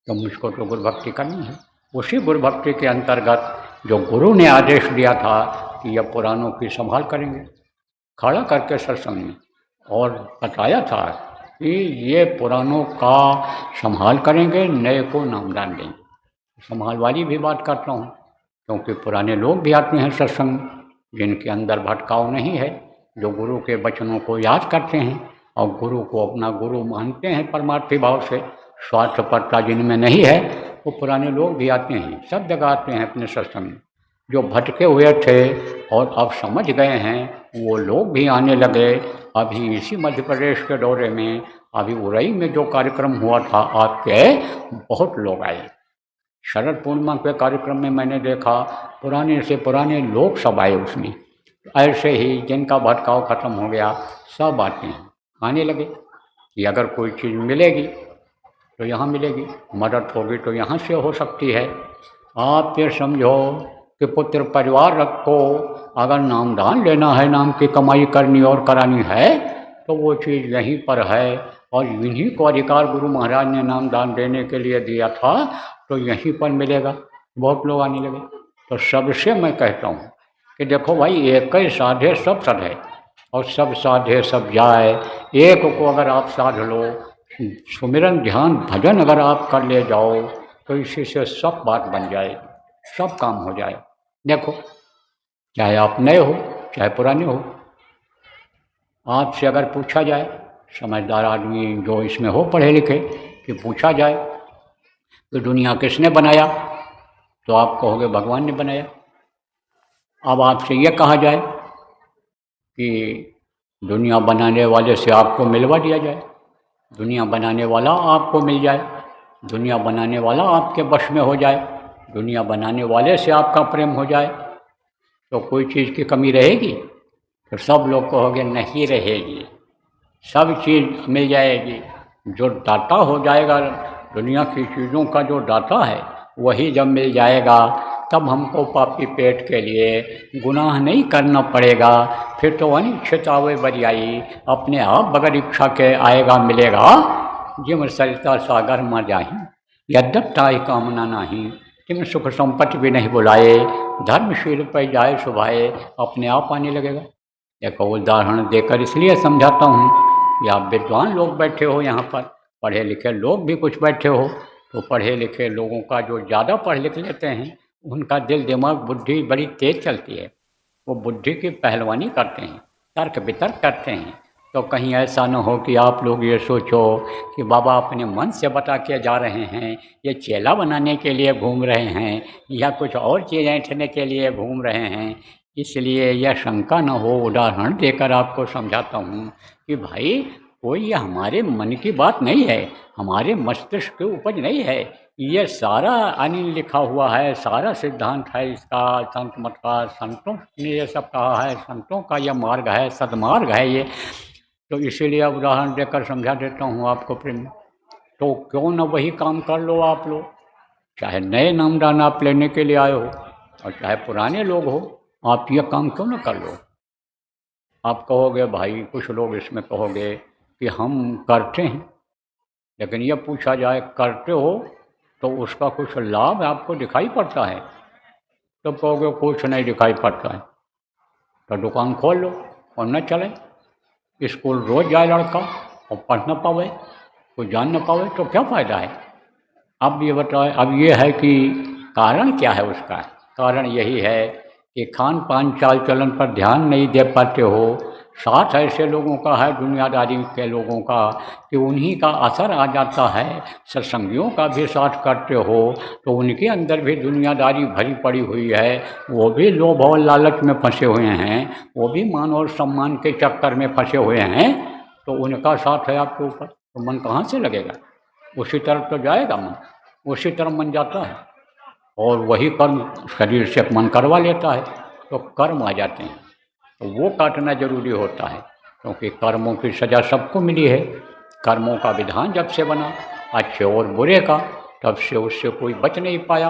तो मुझको तो गुरु भक्ति करनी है। उसी गुरु भक्ति के अंतर्गत जो गुरु ने आदेश दिया था कि यह पुराणों की संभाल करेंगे, खड़ा करके सत्संग में और बताया था कि ये पुराणों का संभाल करेंगे, नए को नामदान देंगे। संभाल वाली भी बात करता हूँ, क्योंकि पुराने लोग भी आते हैं सत्संग, जिनके अंदर भटकाव नहीं है, जो गुरु के वचनों को याद करते हैं और गुरु को अपना गुरु मानते हैं परमार्थी भाव से, स्वार्थपरता जिनमें नहीं है, वो पुराने लोग भी आते हैं, सब जगह आते हैं अपने सत्संग में। जो भटके हुए थे और अब समझ गए हैं, वो लोग भी आने लगे। अभी इसी मध्य प्रदेश के दौरे में, अभी उरई में जो कार्यक्रम हुआ था, आपके बहुत लोग आए। शरद पूर्णिमा के कार्यक्रम में मैंने देखा पुराने से पुराने लोग सब आए उसमें। ऐसे ही जिनका भटकाव खत्म हो गया, सब आते हैं, आने लगे कि अगर कोई चीज़ मिलेगी तो यहाँ मिलेगी, मदद होगी तो यहाँ से हो सकती है। आप ये समझो कि पुत्र परिवार रखो, अगर नामदान लेना है, नाम की कमाई करनी और करानी है, तो वो चीज़ यहीं पर है। और इन्हीं को अधिकार गुरु महाराज ने नामदान देने के लिए दिया था, तो यहीं पर मिलेगा। बहुत लोग आने लगे। तो सबसे मैं कहता हूँ कि देखो भाई, एक ही साधे सब सधे, और सब साधे सब जाए। एक को अगर आप साध लो, सुमिरन ध्यान भजन अगर आप कर ले जाओ, तो इसी से सब बात बन जाए, सब काम हो जाए। देखो, चाहे आप नए हो चाहे पुराने हो, आपसे अगर पूछा जाए, समझदार आदमी जो इसमें हो पढ़े लिखे, कि पूछा जाए कि दुनिया किसने बनाया, तो आप कहोगे भगवान ने बनाया। अब आपसे ये कहा जाए कि दुनिया बनाने वाले से आपको मिलवा दिया जाए, दुनिया बनाने वाला आपको मिल जाए, दुनिया बनाने वाला आपके वश में हो जाए, दुनिया बनाने वाले से आपका प्रेम हो जाए, तो कोई चीज़ की कमी रहेगी? तो सब लोग कहोगे नहीं रहेगी, सब चीज़ मिल जाएगी। जो दाता हो जाएगा दुनिया की चीज़ों का, जो दाता है वही जब मिल जाएगा, तब हमको पापी पेट के लिए गुनाह नहीं करना पड़ेगा। फिर तो अनिच्छित आवे बरियाई, अपने आप बगैर इच्छा के आएगा मिलेगा। जिम सरिता सागर में जाही, यद्यप ताई कामना नाही, तिम सुख संपत्ति भी नहीं बुलाए, धर्मशील पर जाए सुभाए, अपने आप आने लगेगा। देखो, उदाहरण देकर इसलिए समझाता हूँ कि आप विद्वान लोग बैठे हो यहाँ पर, पढ़े लिखे लोग भी कुछ बैठे हो, तो पढ़े लिखे लोगों का जो ज़्यादा पढ़ लिख लेते हैं, उनका दिल दिमाग बुद्धि बड़ी तेज चलती है, वो बुद्धि की पहलवानी करते हैं, तर्क वितर्क करते हैं। तो कहीं ऐसा न हो कि आप लोग ये सोचो कि बाबा अपने मन से बता के जा रहे हैं, ये चेला बनाने के लिए घूम रहे हैं, या कुछ और चीज़ ऐंठने के लिए घूम रहे हैं। इसलिए यह शंका न हो, उदाहरण देकर आपको समझाता हूँ कि भाई, कोई ये हमारे मन की बात नहीं है, हमारे मस्तिष्क की उपज नहीं है। ये सारा अनिल लिखा हुआ है, सारा सिद्धांत है इसका, संत मत का, संतों ने ये सब कहा है, संतों का यह मार्ग है, सदमार्ग है ये। तो इसीलिए उदाहरण देकर समझा देता हूँ आपको प्रेम। तो क्यों न वही काम कर लो आप लोग, चाहे नए नामदान आप लेने के लिए आए हो और चाहे पुराने लोग हो, आप ये काम क्यों न कर लो। आप कहोगे भाई, कुछ लोग इसमें कहोगे कि हम करते हैं, लेकिन यह पूछा जाए करते हो तो उसका कुछ लाभ आपको दिखाई पड़ता है? तो कहोगे कुछ नहीं दिखाई पड़ता है। तो दुकान खोल लो और न चले, स्कूल रोज जाए लड़का और पढ़ न पावे, कोई जान न पावे, तो क्या फ़ायदा है? अब ये बताए, अब ये है कि कारण क्या है उसका? कारण यही है कि खान पान चाल चलन पर ध्यान नहीं दे पाते हो। साथ ऐसे लोगों का है, दुनियादारी के लोगों का, कि उन्हीं का असर आ जाता है। सत्संगियों का भी साथ करते हो तो उनके अंदर भी दुनियादारी भरी पड़ी हुई है, वो भी लोभ और लालच में फंसे हुए हैं, वो भी मान और सम्मान के चक्कर में फंसे हुए हैं। तो उनका साथ है आपके ऊपर, तो मन कहाँ से लगेगा? उसी तरफ तो जाएगा मन, उसी तरफ मन जाता है। और वही कर्म शरीर से मन करवा लेता है, तो कर्म आ जाते हैं। तो वो काटना जरूरी होता है, क्योंकि कर्मों की सज़ा सबको मिली है। कर्मों का विधान जब से बना अच्छे और बुरे का, तब से उससे कोई बच नहीं पाया।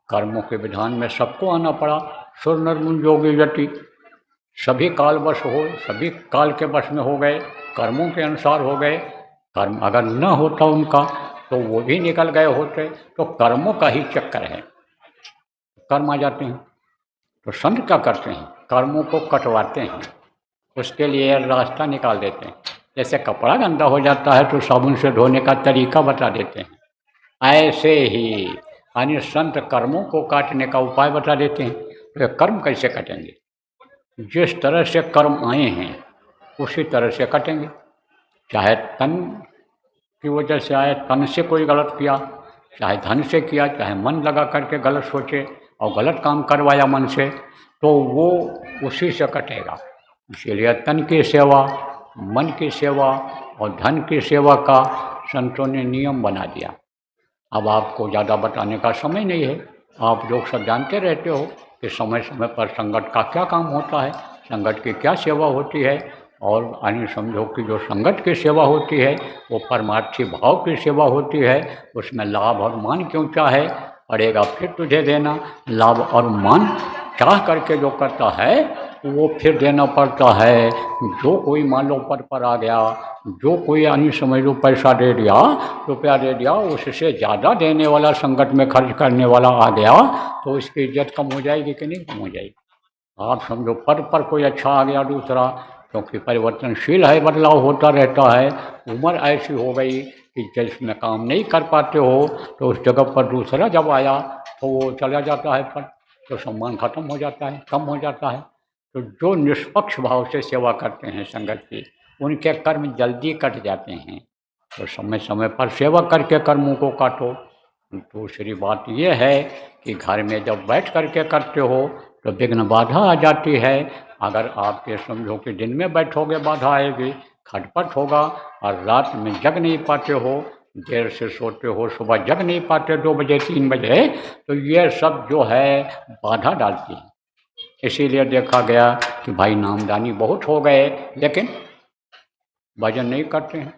कर्मों के विधान में सबको आना पड़ा। सुर नर मुनि जोगी जति, सभी काल वश हो, सभी काल के वश में हो गए, कर्मों के अनुसार हो गए। कर्म अगर न होता उनका तो वो भी निकल गए होते। तो कर्मों का ही चक्कर है, कर्म आ जाते हैं। तो संत क्या करते हैं, कर्मों को कटवाते हैं, उसके लिए रास्ता निकाल देते हैं। जैसे कपड़ा गंदा हो जाता है तो साबुन से धोने का तरीका बता देते हैं, ऐसे ही यानी संत कर्मों को काटने का उपाय बता देते हैं। तो ये कर्म कैसे कटेंगे, जिस तरह से कर्म आए हैं उसी तरह से कटेंगे। चाहे तन की वजह से आए, तन से कोई गलत किया, चाहे धन से किया, चाहे मन लगा करके गलत सोचे और गलत काम करवाया मन से, तो वो उसी से कटेगा। इसीलिए तन की सेवा, मन की सेवा और धन की सेवा का संतों ने नियम बना दिया। अब आपको ज़्यादा बताने का समय नहीं है, आप लोग सब जानते रहते हो कि समय समय पर संगत का क्या काम होता है, संगत की क्या सेवा होती है। और अन्य समझो कि जो संगत की सेवा होती है वो परमार्थी भाव की सेवा होती है। उसमें लाभ और मान क्यों चाहे, पड़ेगा फिर तुझे देना। लाभ और मान चाह करके जो करता है वो फिर देना पड़ता है। जो कोई मान लो पद पर आ गया, जो कोई अन्य समझ लो पैसा दे दिया, रुपया दे दिया, उससे ज़्यादा देने वाला संगत में खर्च करने वाला आ गया, तो इसकी इज्जत कम हो जाएगी कि नहीं कम हो जाएगी। आप समझो पद पर कोई अच्छा आ गया दूसरा, क्योंकि परिवर्तनशील है, बदलाव होता रहता है। उम्र ऐसी हो गई कि जिसमें काम नहीं कर पाते हो, तो उस जगह पर दूसरा जब आया तो वो चला जाता है पद, तो सम्मान खत्म हो जाता है, कम हो जाता है। तो जो निष्पक्ष भाव से सेवा करते हैं संगत की, उनके कर्म जल्दी कट जाते हैं। तो समय समय पर सेवा करके कर्मों को काटो। दूसरी बात ये है कि घर में जब बैठ करके करते हो तो विघ्न बाधा आ जाती है। अगर आप ये समझो कि दिन में बैठोगे बाधा आएगी, खटपट होगा, और रात में जग नहीं पाते हो, देर से सोते हो, सुबह जग नहीं पाते 2 बजे 3 बजे, तो ये सब जो है बाधा डालती है। इसीलिए देखा गया कि भाई नामदानी बहुत हो गए, लेकिन भजन नहीं करते हैं,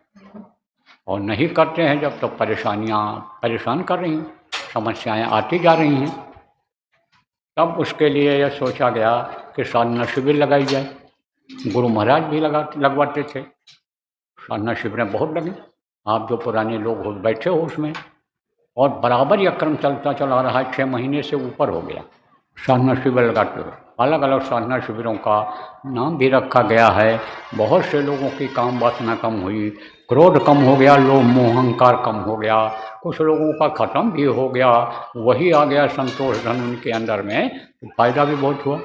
और नहीं करते हैं जब तो परेशानियाँ परेशान कर रही हैं, समस्याएं आती जा रही हैं। तब उसके लिए यह सोचा गया कि साधना शिविर लगाई जाए। गुरु महाराज भी लगवाते थे साधना शिविरें, बहुत लगी। आप जो पुराने लोग हो बैठे हो उसमें, और बराबर यह क्रम चलता चला रहा है, 6 महीने से ऊपर हो गया साधना शिविर लगाते हुए। अलग अलग साधना शिविरों का नाम भी रखा गया है। बहुत से लोगों की काम वासना कम हुई, क्रोध कम हो गया, लोभ मोह अहंकार कम हो गया, कुछ लोगों का खत्म भी हो गया, वही आ गया संतोष धन उनके अंदर में, तो फायदा भी बहुत हुआ।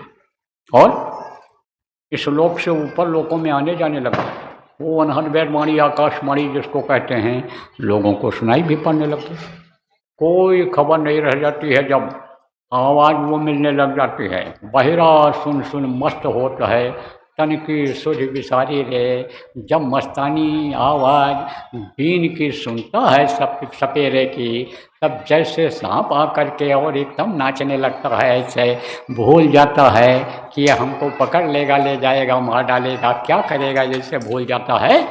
और इस लोक से ऊपर लोकों में आने जाने लगा। वो अनहद वेदवाणी आकाशवाणी जिसको कहते हैं, लोगों को सुनाई भी पड़ने लगती। कोई खबर नहीं रह जाती है, जब आवाज़ वो मिलने लग जाती है। बहिरा सुन सुन मस्त होता है, तन की सुध विसारी रे, जब मस्तानी आवाज़ बीन की सुनता है सपेरे की, तब जैसे सांप आ करके और एकदम नाचने लगता है, ऐसे भूल जाता है कि ये हमको पकड़ लेगा, ले जाएगा, मार डालेगा, क्या करेगा, जैसे भूल जाता है।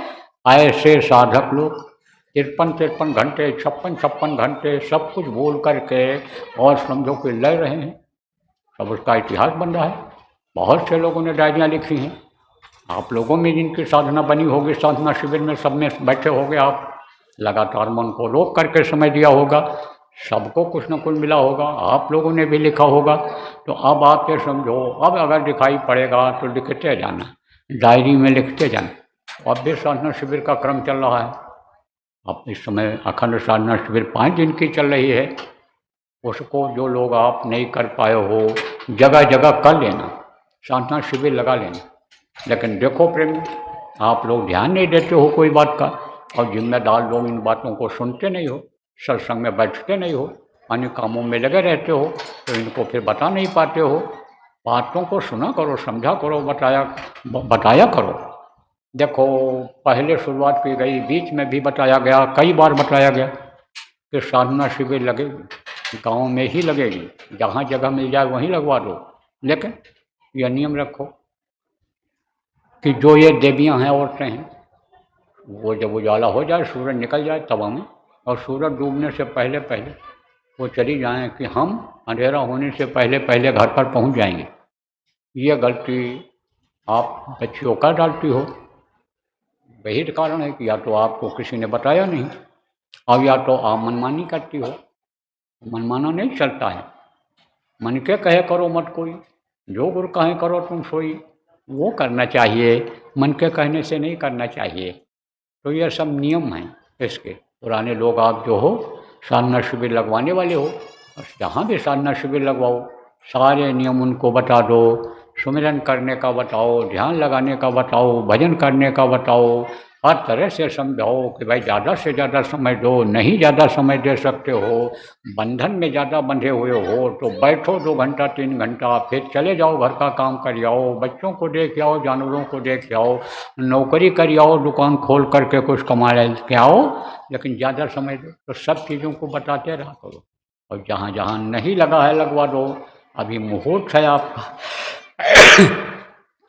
ऐसे साधक लोग 53 घंटे 56 घंटे सब कुछ भूल करके और समझो कि लड़ रहे हैं। सब उसका इतिहास बन रहा है। बहुत से लोगों ने डायरियाँ लिखी हैं। आप लोगों में जिनकी साधना बनी होगी, साधना शिविर में सब में बैठे होंगे, आप लगातार मन को रोक करके समय दिया होगा, सबको कुछ न कुछ मिला होगा, आप लोगों ने भी लिखा होगा। तो अब आप ये समझो, अब अगर दिखाई पड़ेगा तो लिखते जाना, डायरी में लिखते जाना। अब भी साधना शिविर का क्रम चल रहा है। अब इस समय अखंड साधना शिविर 5 दिन की चल रही है। उसको जो लोग आप नहीं कर पाए हो, जगह जगह कर लेना, साधना शिविर लगा लेना। लेकिन देखो प्रेम, आप लोग ध्यान नहीं देते हो कोई बात का, और जिम्मेदार लोग इन बातों को सुनते नहीं हो, सत्संग में बैठते नहीं हो, अन्य कामों में लगे रहते हो, तो इनको फिर बता नहीं पाते हो। बातों को सुना करो, समझा करो, बताया करो। देखो पहले शुरुआत की गई, बीच में भी बताया गया, कई बार बताया गया कि साधना शिविर लगेगी। गांव में ही लगेगी, जहाँ जगह मिल जाए वहीं लगवा दो। लेकिन यह नियम रखो कि जो ये देवियाँ हैं, औरतें हैं, वो जब उजाला हो जाए, सूरज निकल जाए तब हमें, और सूरज डूबने से पहले पहले वो चली जाएं कि हम अंधेरा होने से पहले पहले घर पर पहुंच जाएंगे। ये गलती आप बच्चियों का डालती हो। वही कारण है कि या तो आपको किसी ने बताया नहीं, और या तो आप मनमानी करती हो। मनमाना नहीं चलता है। मन के कहे करो मत कोई, जो गुरु कहे करो तुम सोई, वो करना चाहिए, मन के कहने से नहीं करना चाहिए। तो ये सब नियम हैं इसके। पुराने लोग आप जो हो साधना शिविर लगवाने वाले हो, और जहाँ भी साधना शिविर लगवाओ सारे नियम उनको बता दो। सुमिरन करने का बताओ, ध्यान लगाने का बताओ, भजन करने का बताओ, हर तरह से समझाओ कि भाई ज़्यादा से ज़्यादा समय दो, नहीं ज़्यादा समय दे सकते हो, बंधन में ज़्यादा बंधे हुए हो तो बैठो 2 घंटा 3 घंटा, फिर चले जाओ घर का काम कर आओ, बच्चों को देख आओ, जानवरों को देख आओ, नौकरी कर आओ, दुकान खोल करके कुछ कमा के आओ, लेकिन ज़्यादा समय दो। तो सब चीज़ों को बताते रहा करो, और जहाँ जहाँ नहीं लगा है लगवा दो। अभी मुहूर्त है आपका।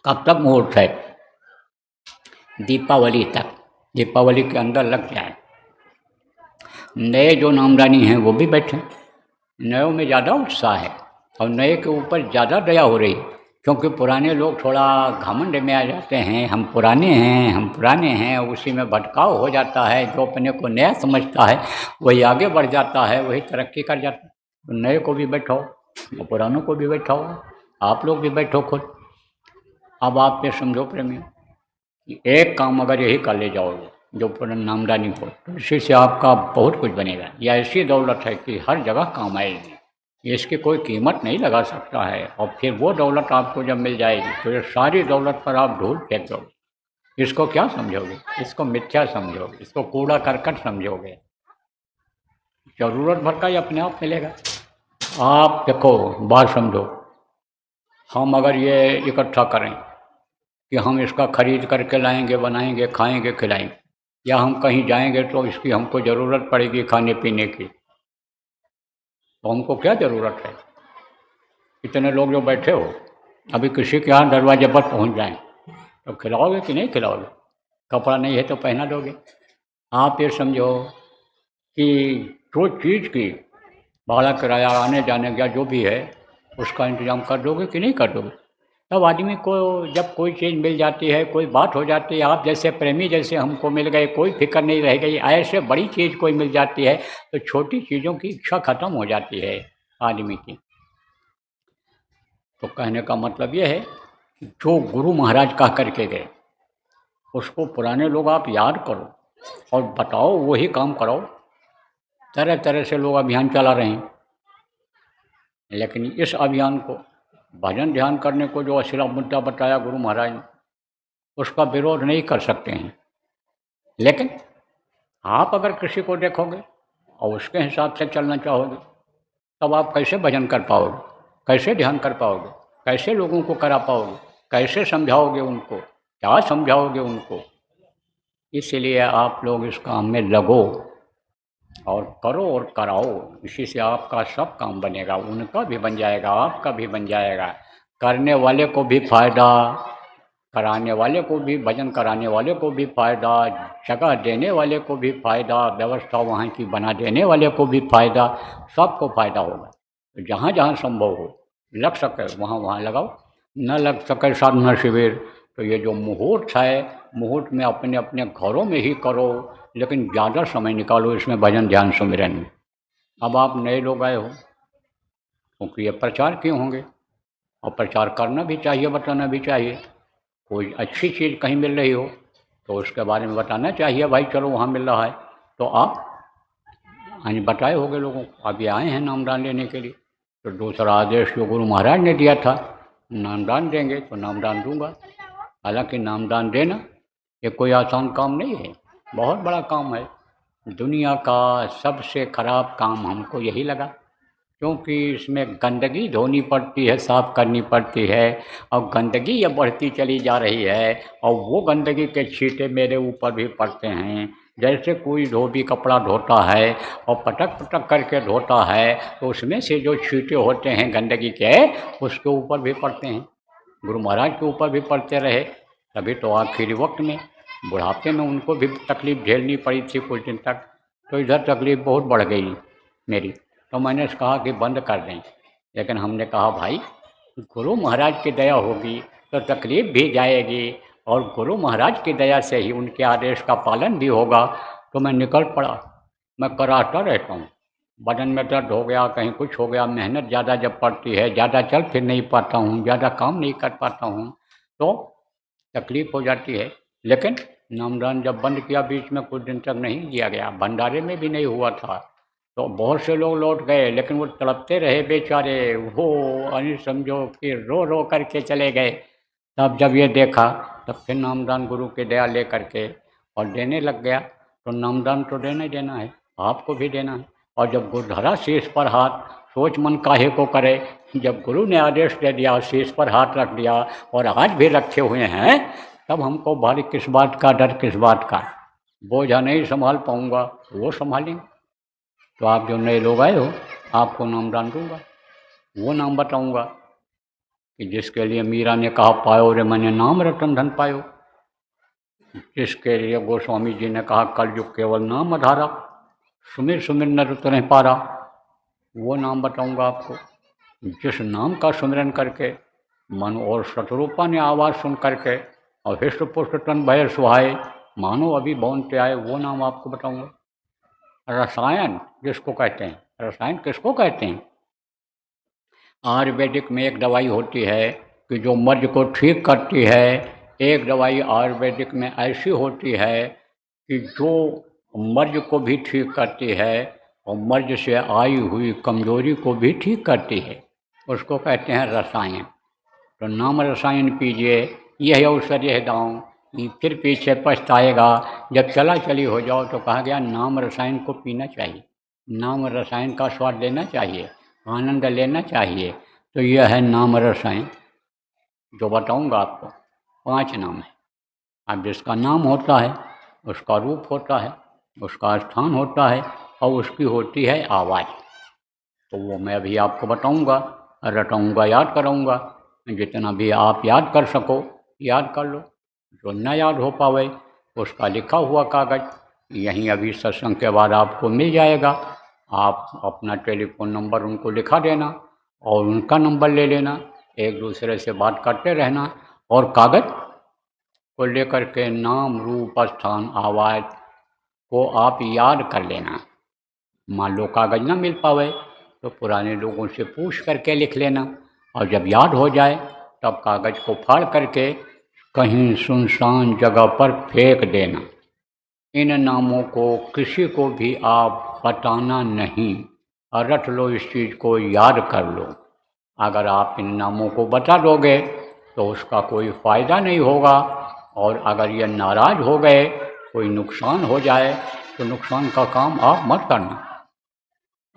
कब तक मुहूर्त है? दीपावली तक। दीपावली के अंदर लग जाए। नए जो नामदानी हैं वो भी बैठे, नयों में ज़्यादा उत्साह है और नए के ऊपर ज़्यादा दया हो रही, क्योंकि पुराने लोग थोड़ा घमंड में आ जाते हैं, हम पुराने हैं, हम पुराने हैं, उसी में भटकाव हो जाता है। जो अपने को नया समझता है वही आगे बढ़ जाता है, वही तरक्की कर जाता है। तो नए को भी बैठाओ और पुरानों को भी बैठाओ, आप लोग भी बैठो खुद। अब आप ये समझो प्रेमी कि एक काम अगर यही कर ले जाओगे जो पुरान नामदानी हो, तो इसी से आपका बहुत कुछ बनेगा। यह ऐसी दौलत है कि हर जगह काम आएगी, इसकी कोई कीमत नहीं लगा सकता है। और फिर वो दौलत आपको जब मिल जाएगी तो ये सारी दौलत पर आप धूल फेंक दोगे। इसको क्या समझोगे? इसको मिथ्या समझोगे, इसको कूड़ा करकट समझोगे। जरूरत भर का ही अपने आप मिलेगा। आप देखो, बात समझो, हम अगर ये इकट्ठा करें कि हम इसका खरीद करके लाएंगे, बनाएंगे, खाएंगे, खिलाएंगे, या हम कहीं जाएंगे तो इसकी हमको ज़रूरत पड़ेगी खाने पीने की, तो हमको क्या ज़रूरत है? इतने लोग जो बैठे हो, अभी किसी के यहाँ दरवाजे पर पहुँच जाएं तो खिलाओगे कि नहीं खिलाओगे? कपड़ा नहीं है तो पहना दोगे। आप ये समझो कि जो चीज़ की भाड़ा किराया आने जाने का जो भी है उसका इंतज़ाम कर दोगे कि नहीं कर दोगे? तब आदमी को जब कोई चीज़ मिल जाती है, कोई बात हो जाती है, आप जैसे प्रेमी जैसे हमको मिल गए, कोई फिक्र नहीं रह गई, ऐसे बड़ी चीज़ कोई मिल जाती है तो छोटी चीज़ों की इच्छा खत्म हो जाती है आदमी की। तो कहने का मतलब ये है कि जो गुरु महाराज कह करके गए उसको पुराने लोग आप याद करो और बताओ, वही काम कराओ। तरह तरह से लोग अभियान चला रहे हैं, लेकिन इस अभियान को, भजन ध्यान करने को जो असली मुद्दा बताया गुरु महाराज ने, उसका विरोध नहीं कर सकते हैं। लेकिन आप अगर किसी को देखोगे और उसके हिसाब से चलना चाहोगे तब आप कैसे भजन कर पाओगे, कैसे ध्यान कर पाओगे, कैसे लोगों को करा पाओगे, कैसे समझाओगे उनको, क्या समझाओगे उनको? इसलिए आप लोग इस काम में लगो और करो और कराओ। इसी से आपका सब काम बनेगा, उनका भी बन जाएगा, आपका भी बन जाएगा। करने वाले को भी फायदा, कराने वाले को भी, भजन कराने वाले को भी फायदा, जगह देने वाले को भी फायदा, व्यवस्था वहाँ की बना देने वाले को भी फायदा, सबको फायदा होगा। तो जहाँ जहाँ संभव हो, लग सके वहाँ वहाँ लगाओ, न लग सके साधना शिविर तो ये जो मुहूर्त है, मुहूर्त में अपने अपने घरों में ही करो, लेकिन ज़्यादा समय निकालो इसमें भजन ध्यान सुमिरन में। अब आप नए लोग आए हो क्योंकि ये प्रचार क्यों होंगे, और प्रचार करना भी चाहिए, बताना भी चाहिए। कोई अच्छी चीज़ कहीं मिल रही हो तो उसके बारे में बताना चाहिए, भाई चलो वहाँ मिल रहा है। तो आप बताए होंगे लोगों को, अभी आए हैं नामदान लेने के लिए, तो दूसरा आदेश जो गुरु महाराज ने दिया था, नामदान देंगे तो नामदान दूंगा। हालांकि नामदान देना ये कोई आसान काम नहीं है, बहुत बड़ा काम है। दुनिया का सबसे ख़राब काम हमको यही लगा, क्योंकि इसमें गंदगी धोनी पड़ती है, साफ़ करनी पड़ती है, और गंदगी ये बढ़ती चली जा रही है, और वो गंदगी के छींटे मेरे ऊपर भी पड़ते हैं। जैसे कोई धोबी कपड़ा धोता है और पटक पटक करके धोता है तो उसमें से जो छींटे होते हैं गंदगी के उसके ऊपर भी पड़ते हैं, गुरु महाराज के ऊपर भी पड़ते रहे। तभी तो आखिरी वक्त में बुढ़ापे में उनको भी तकलीफ़ झेलनी पड़ी थी कुछ दिन तक, तो इधर तकलीफ़ बहुत बढ़ गई मेरी। तो मैंने कहा कि बंद कर दें, लेकिन हमने कहा भाई गुरु महाराज की दया होगी तो तकलीफ़ भी जाएगी और गुरु महाराज की दया से ही उनके आदेश का पालन भी होगा। तो मैं निकल पड़ा। मैं कराहता रहता हूँ, बदन में दर्द हो गया, कहीं कुछ हो गया, मेहनत ज़्यादा जब पड़ती है, ज़्यादा चल फिर नहीं पाता हूँ, ज़्यादा काम नहीं कर पाता हूँ तो तकलीफ़ हो जाती है। लेकिन नामदान जब बंद किया बीच में कुछ दिन तक नहीं किया गया, भंडारे में भी नहीं हुआ था, तो बहुत से लोग लौट गए, लेकिन वो तड़पते रहे बेचारे, वो अनी समझो कि रो रो करके चले गए। तब जब ये देखा तब फिर नामदान गुरु की दया ले करके और देने लग गया। तो नामदान तो देना ही देना है, आपको भी देना है। और जब गुरु धरा शीश पर हाथ, सोच मन काहे को करे, जब गुरु ने आदेश दे दिया, शीश पर हाथ रख दिया और आज भी रखे हुए हैं, तब हमको भारी किस बात का डर, किस बात का बोझा नहीं संभाल पाऊंगा, वो संभालेंगे। तो आप जो नए लोग आए हो, आपको नामदान दूंगा, वो नाम बताऊंगा कि जिसके लिए मीरा ने कहा पायो रे मैंने नाम रतन धन पायो, जिसके लिए गोस्वामी जी ने कहा कलयुग केवल नाम आधारा, सुमिर सुमिर नर तुरह पारा, वो नाम बताऊंगा आपको। जिस नाम का सुमिरन करके मन और शत्रुपा ने आवाज़ सुन करके और हृष्ट पुष्ट तन भय सुहाए, मानो अभी बौनते आए, वो नाम आपको बताऊंगा। रसायन जिसको कहते हैं, रसायन किसको कहते हैं? आयुर्वेदिक में एक दवाई होती है कि जो मर्ज को ठीक करती है, एक दवाई आयुर्वेदिक में ऐसी होती है कि जो मर्ज को भी ठीक करती है और मर्ज से आई हुई कमजोरी को भी ठीक करती है, उसको कहते हैं रसायन। तो नाम रसायन पीजिए, यह औषधि दांव, फिर पीछे पछताएगा। जब चला चली हो जाओ तो कहा गया नाम रसायन को पीना चाहिए, नाम रसायन का स्वाद लेना चाहिए, आनंद लेना चाहिए। तो यह है नाम रसायन जो बताऊंगा आपको। 5 नाम है। अब जिसका नाम होता है उसका रूप होता है, उसका स्थान होता है और उसकी होती है आवाज़। तो वो मैं अभी आपको बताऊंगा, रटाऊंगा, याद कराऊंगा। जितना भी आप याद कर सको याद कर लो, जो न याद हो पावे उसका लिखा हुआ कागज़ यहीं अभी सत्संग के बाद आपको मिल जाएगा। आप अपना टेलीफोन नंबर उनको लिखा देना और उनका नंबर ले लेना, एक दूसरे से बात करते रहना और कागज़ को लेकर के नाम रूप स्थान आवाज़ को आप याद कर लेना। मान लो कागज़ ना मिल पावे तो पुराने लोगों से पूछ करके लिख लेना, और जब याद हो जाए तब कागज़ को फाड़ करके कहीं सुनसान जगह पर फेंक देना। इन नामों को किसी को भी आप बताना नहीं, और रट लो, इस चीज़ को याद कर लो। अगर आप इन नामों को बता दोगे तो उसका कोई फ़ायदा नहीं होगा, और अगर ये नाराज़ हो गए, कोई नुकसान हो जाए तो नुकसान का काम आप मत करना।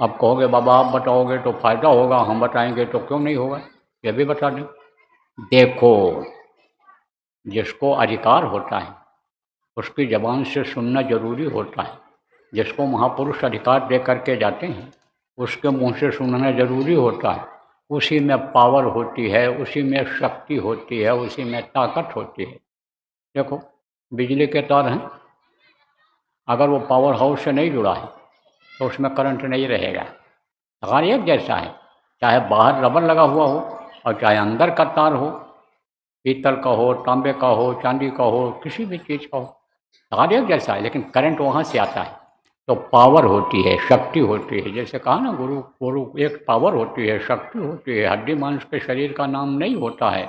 अब कहोगे बाबा आप बताओगे तो फ़ायदा होगा, हम बताएंगे तो क्यों नहीं होगा, ये भी बता दें। देखो, जिसको अधिकार होता है उसकी ज़बान से सुनना जरूरी होता है। जिसको महापुरुष अधिकार दे करके जाते हैं उसके मुंह से सुनना जरूरी होता है। उसी में पावर होती है, उसी में शक्ति होती है, उसी में ताकत होती है। देखो, बिजली के तार हैं, अगर वो पावर हाउस से नहीं जुड़ा है तो उसमें करंट नहीं रहेगा। तार एक जैसा है, चाहे बाहर रबर लगा हुआ हो और चाहे अंदर का तार हो, पीतल का हो, तांबे का हो, चांदी का हो, किसी भी चीज़ का हो, तार एक जैसा है, लेकिन करंट वहाँ से आता है। तो पावर होती है, शक्ति होती है। जैसे कहा ना, गुरु गुरु एक पावर होती है, शक्ति होती है, हड्डी मांस के शरीर का नाम नहीं होता है।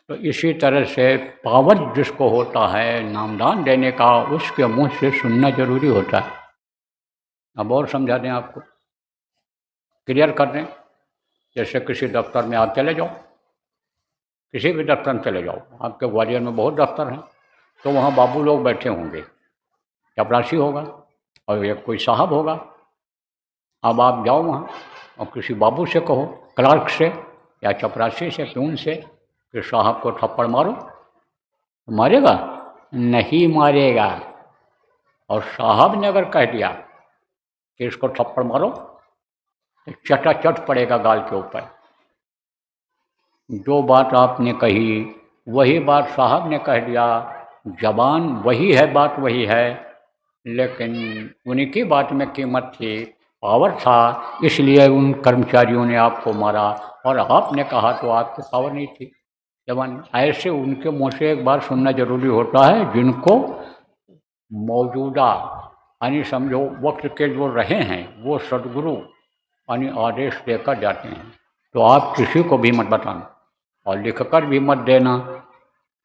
तो इसी तरह से पावर जिसको होता है नामदान देने का, उसके मुंह से सुनना जरूरी होता है। अब और समझा दें आपको, क्लियर कर दें। जैसे किसी दफ्तर में आप चले जाओ, किसी भी दफ्तर में चले जाओ, आपके ग्वालियर में बहुत दफ्तर हैं, तो वहाँ बाबू लोग बैठे होंगे, चपरासी होगा और एक कोई साहब होगा। अब आप जाओ वहाँ और किसी बाबू से कहो, क्लार्क से या चपरासी से, प्यून से, कि साहब को थप्पड़ मारो, मारेगा? नहीं मारेगा। और साहब ने अगर कह दिया कि इसको थप्पड़ मारो तो चटाचट पड़ेगा गाल के ऊपर। जो बात आपने कही वही बात साहब ने कह दिया, जबान वही है, बात वही है, लेकिन उन्हीं की बात में कीमत थी, पावर था, इसलिए उन कर्मचारियों ने आपको मारा, और आपने कहा तो आपकी पावर नहीं थी। जबान ऐसे उनके मुँह से एक बार सुनना जरूरी होता है, जिनको मौजूदा यानी समझो वक्त के जो रहे हैं वो सदगुरु यानी आदेश देकर जाते हैं। तो आप किसी को भी मत बताना और लिख कर भी मत देना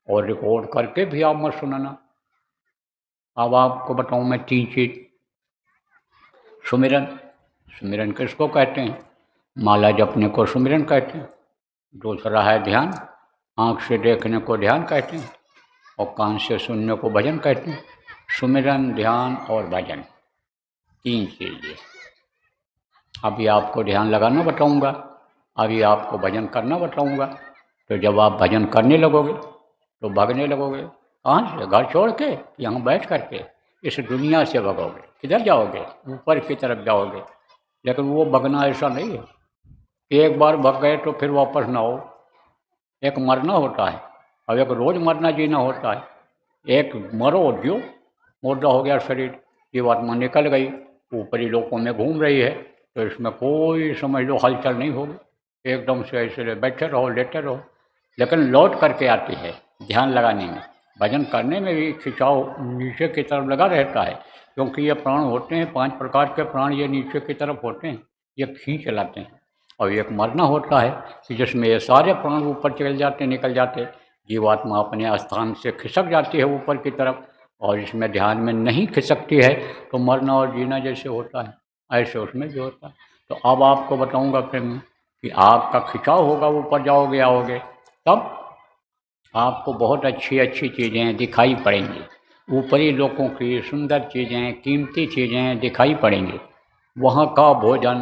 और रिकॉर्ड करके भी आप मत सुनाना। अब आपको बताऊं मैं 3 चीज़। सुमिरन, सुमिरन किसको कहते हैं? माला जपने को सुमिरन कहते हैं। दूसरा है ध्यान, आँख से देखने को ध्यान कहते हैं और कान से सुनने को भजन कहते हैं। सुमिरन, ध्यान और भजन, 3 चीज़ें। अभी आपको ध्यान लगाना बताऊंगा, अभी आपको भजन करना बताऊंगा। तो जब आप भजन करने लगोगे तो भागने लगोगे। कहाँ से? घर छोड़ के, यहाँ बैठ करके इस दुनिया से भगोगे। किधर जाओगे? ऊपर की तरफ जाओगे। लेकिन वो भगना ऐसा नहीं है कि एक बार भग गए तो फिर वापस ना हो। एक मरना होता है और एक रोज़ मरना जीना होता है। एक मरो जो मुर्दा हो गया शरीर, जीवात्मा निकल गई, ऊपरी लोकों में घूम रही है, तो इसमें कोई समझ लो हलचल नहीं होगी, एकदम से ऐसे बैठे रहो, लेटे रहो। लेकिन लौट करके आती है ध्यान लगाने में, भजन करने में भी खिंचाव नीचे की तरफ लगा रहता है, क्योंकि ये प्राण होते हैं 5 प्रकार के प्राण, ये नीचे की तरफ होते हैं, ये खींच लाते हैं। और एक मरना होता है कि जिसमें ये सारे प्राण ऊपर चल जाते, निकल जाते, जीवात्मा अपने स्थान से खिसक जाती है ऊपर की तरफ, और इसमें ध्यान में नहीं खिसकती है, तो मरना और जीना जैसे होता है ऐसे उसमें भी होता है। तो अब आपको बताऊंगा फिर मैं कि आपका खिंचाव होगा, ऊपर जाओगे आओगे, तब आपको बहुत अच्छी अच्छी चीज़ें दिखाई पड़ेंगी, ऊपरी लोगों की सुंदर चीज़ें, कीमती चीज़ें दिखाई पड़ेंगी। वहाँ का भोजन,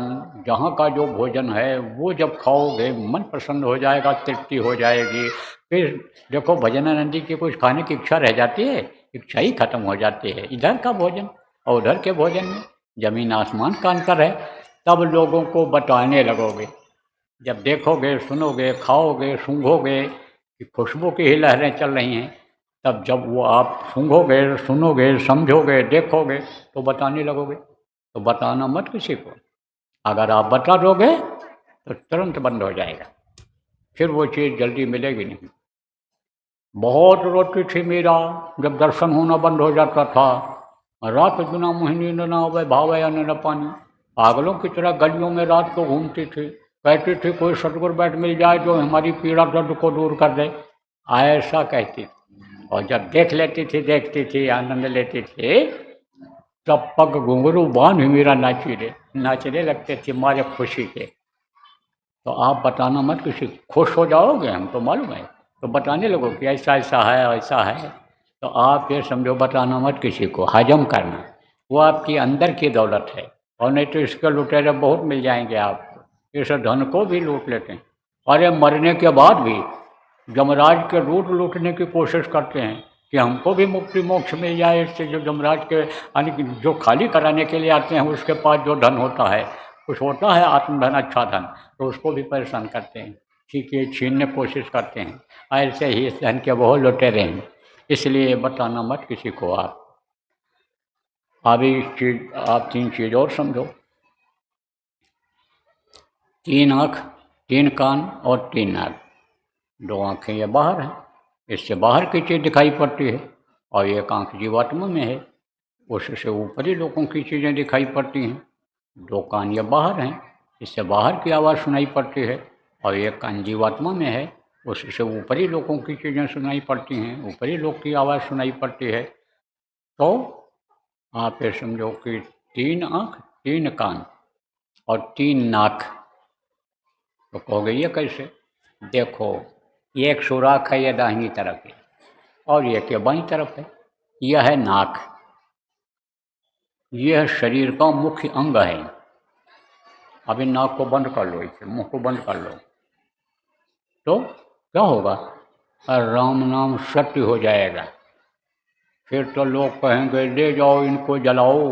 जहाँ का जो भोजन है वो जब खाओगे मन प्रसन्न हो जाएगा, तृप्ति हो जाएगी। फिर देखो भजनानंद जी की कुछ खाने की इच्छा रह जाती है, इच्छा ही खत्म हो जाती है। इधर का भोजन और उधर के भोजन में जमीन आसमान का अंतर है। तब लोगों को बताने लगोगे, जब देखोगे, सुनोगे, खाओगे, सूंघोगे कि खुशबू की ही लहरें चल रही हैं, तब जब वो आप सूंघोगे, सुनोगे, समझोगे, देखोगे तो बताने लगोगे। तो बताना मत किसी को। अगर आप बता दोगे तो तुरंत बंद हो जाएगा, फिर वो चीज़ जल्दी मिलेगी नहीं। बहुत रोती थी मीरा जब दर्शन होना बंद हो जाता था। रात बिना मोहिनी न आवे, भावे अन्न न पानी। पागलों की तरह गलियों में रात को घूमती थी, कहती थी कोई सतगुरु बैठ मिल जाए जो हमारी पीड़ा दर्द को दूर कर दे, ऐसा कहती थी। और जब देख लेती थी, देखती थी, आनंद लेती थी, तब पग घुंघरू बांध मीरा नाचने लगते थे मारे खुशी के। तो आप बताना मत किसी को, खुश हो जाओगे हमको मालूम है, तो बताने लगो कि ऐसा ऐसा है, ऐसा है। तो आप ये समझो बताना मत किसी को, हजम करना, वो आपकी अंदर की दौलत है। और नहीं तो इसके लुटेरे बहुत मिल जाएंगे आपको, इस धन को भी लूट लेते हैं। अरे मरने के बाद भी यमराज के रूट लूटने की कोशिश करते हैं कि हमको भी मुक्ति मोक्ष मिल जाए इससे। जो यमराज के यानी कि जो खाली कराने के लिए आते हैं, उसके पास जो धन होता है, कुछ होता है आत्मधन, अच्छा धन, तो उसको भी परेशान करते हैं, ठीक है, छीनने की कोशिश करते हैं। ऐसे ही इस धन के बहुत लुटेरे हैं, इसलिए बताना मत किसी को आप। अभी चीज आप 3 चीज़ और समझो। 3 आँख, 3 कान और 3 नाक। 2 आँखें ये बाहर हैं, इससे बाहर की चीज़ दिखाई पड़ती है, और एक आँख जीवात्मा में है, उससे ऊपरी लोगों की चीज़ें दिखाई पड़ती हैं। 2 कान ये बाहर हैं, इससे बाहर की आवाज़ सुनाई पड़ती है, और एक कान जीवात्मा में है, उससे ऊपरी लोगों की चीज़ें सुनाई पड़ती हैं, ऊपरी लोग की आवाज़ सुनाई पड़ती है। तो आप ये समझो कि 3 आँख, 3 कान और 3 नाक। तो कहोगे ये कैसे? देखो, ये एक सुराख है, ये दाहिनी तरफ है, और ये के बाईं तरफ है। यह है नाक, यह शरीर का मुख्य अंग है। अभी नाक को बंद कर लो, इसे मुंह को बंद कर लो, तो क्या होगा? राम नाम सत्य हो जाएगा। फिर तो लोग कहेंगे ले जाओ इनको जलाओ,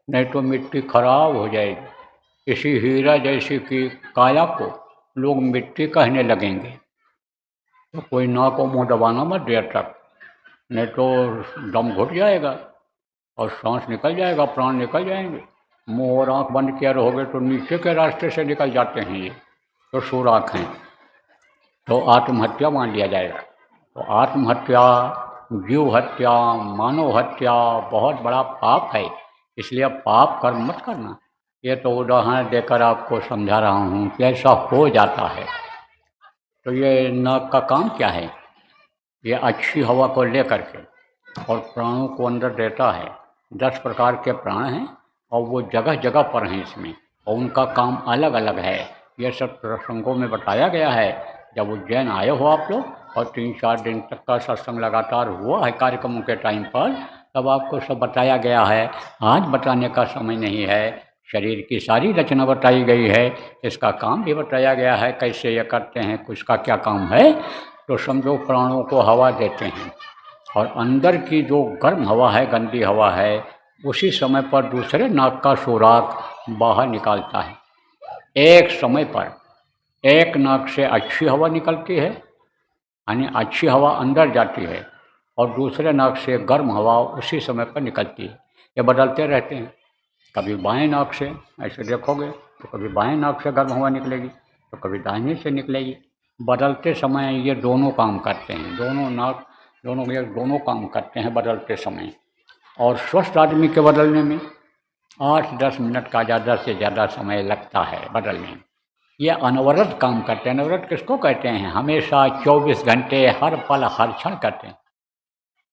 नहीं तो मिट्टी खराब हो जाएगी। इसी हीरा जैसी की काया को लोग मिट्टी कहने लगेंगे। तो कोई नाक को मुँह दबाना मत देर तक, नहीं तो दम घुट जाएगा और सांस निकल जाएगा, प्राण निकल जाएंगे। मुंह और आँख बंद किया रहोगे तो नीचे के रास्ते से निकल जाते हैं ये, तो सुराख हैं, तो आत्महत्या मान लिया जाएगा। तो आत्महत्या, जीव हत्या, मानव हत्या बहुत बड़ा पाप है, इसलिए पाप कर्म मत करना। ये तो उदाहरण देकर आपको समझा रहा हूँ कि ऐसा हो जाता है। तो ये नाक का काम क्या है? ये अच्छी हवा को लेकर के और प्राणों को अंदर देता है। 10 प्रकार के प्राण हैं और वो जगह जगह पर हैं इसमें, और उनका काम अलग अलग है। ये सब प्रसंगों में बताया गया है। जब उज्जैन आए हो आप लोग और 3-4 दिन तक का सत्संग लगातार हुआ है कार्यक्रमों के टाइम पर, तब आपको सब बताया गया है। आज बताने का समय नहीं है। शरीर की सारी रचना बताई गई है, इसका काम भी बताया गया है, कैसे ये करते हैं, कुछ का क्या काम है। तो समझो प्राणों को हवा देते हैं और अंदर की जो गर्म हवा है, गंदी हवा है, उसी समय पर दूसरे नाक का सुराख बाहर निकालता है। एक समय पर एक नाक से अच्छी हवा निकलती है, यानी अच्छी हवा अंदर जाती है, और दूसरे नाक से गर्म हवा उसी समय पर निकलती है। ये बदलते रहते हैं। कभी बाएं नाक से ऐसे देखोगे तो कभी बाएं नाक से गर्म हवा निकलेगी, तो कभी दाहिने से निकलेगी। बदलते समय ये दोनों काम करते हैं, दोनों नाक ये दोनों काम करते हैं बदलते समय। और स्वस्थ आदमी के बदलने में 8-10 मिनट का ज़्यादा से ज़्यादा समय लगता है बदलने में। ये अनवरत काम करते हैं। अनवरत किसको कहते हैं? हमेशा 24 घंटे हर पल हर क्षण करते हैं।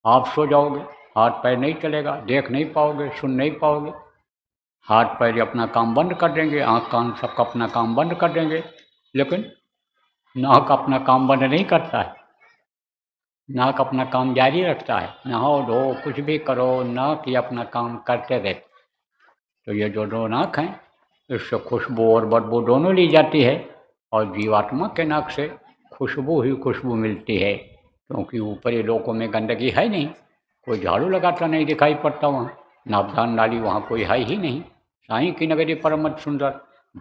आप सो जाओगे, हाथ पैर नहीं चलेगा, देख नहीं पाओगे, सुन नहीं पाओगे, हाथ पैर अपना काम बंद कर देंगे, आँख कान सबका अपना काम बंद कर देंगे, लेकिन नाक अपना काम बंद नहीं करता है। नाक अपना काम जारी रखता है। नहाओ धो कुछ भी करो, नाक ही अपना काम करते रहते। तो ये जो दो नाक हैं, इससे खुशबू और बदबू दोनों ली जाती है, और जीवात्मा के नाक से खुशबू ही खुशबू मिलती है, क्योंकि ऊपरी लोकों में गंदगी है नहीं, कोई झाड़ू लगाता नहीं दिखाई पड़ता वहाँ, नापदान नाली वहाँ कोई है ही नहीं। साईं की नगरी परमत सुंदर,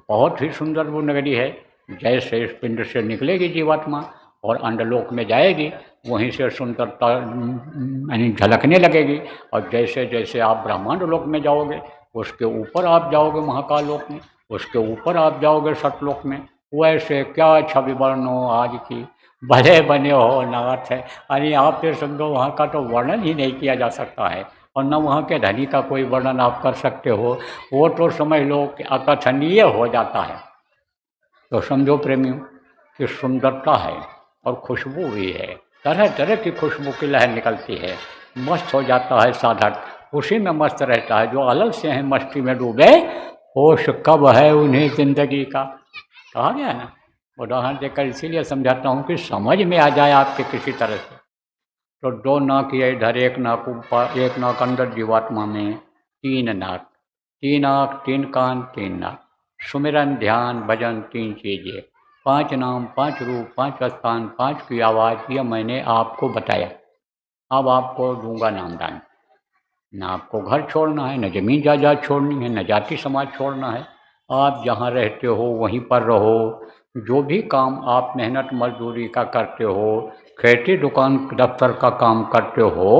बहुत ही सुंदर वो नगरी है। जैसे इस पिंड से निकलेगी जीवात्मा और अंडलोक में जाएगी, वहीं से सुंदरता यानी झलकने लगेगी, और जैसे जैसे आप ब्रह्मांड लोक में जाओगे, उसके ऊपर आप जाओगे महाकाल लोक में, उसके ऊपर आप जाओगे सतलोक में, वैसे क्या छवि वर्णो आज की, भले बने हो नाथ है। अरे आप ये समझो वहाँ का तो वर्णन ही नहीं किया जा सकता है, और न वहाँ के धनी का कोई वर्णन आप कर सकते हो, वो तो समझ लो कि अकथनीय हो जाता है। तो समझो प्रेमियों कि सुंदरता है और खुशबू भी है, तरह तरह की खुशबू की लहर निकलती है। मस्त हो जाता है साधक, उसी में मस्त रहता है। जो अलग से हैं मस्ती में डूबे, होश कब है उन्हें जिंदगी का, कहा गया ना। उदाहरण देकर इसीलिए समझाता हूँ कि समझ में आ जाए आपके किसी तरह से। तो 2 नाक ये इधर, एक नाक ऊपर, एक नाक अंदर जीवात्मा में, 3 नाक, 3 आँख, 3 कान, 3 नाक, सुमिरन ध्यान भजन 3 चीज़ें, 5 नाम, 5 रूप, 5 स्थान, 5 की आवाज़, यह मैंने आपको बताया। अब आपको दूंगा नामदान। न आपको घर छोड़ना है, न जमीन जायदाद छोड़नी है, न जाति समाज छोड़ना है। आप जहाँ रहते हो वहीं पर रहो। जो भी काम आप मेहनत मजदूरी का करते हो, खेती दुकान दफ्तर का काम करते हो,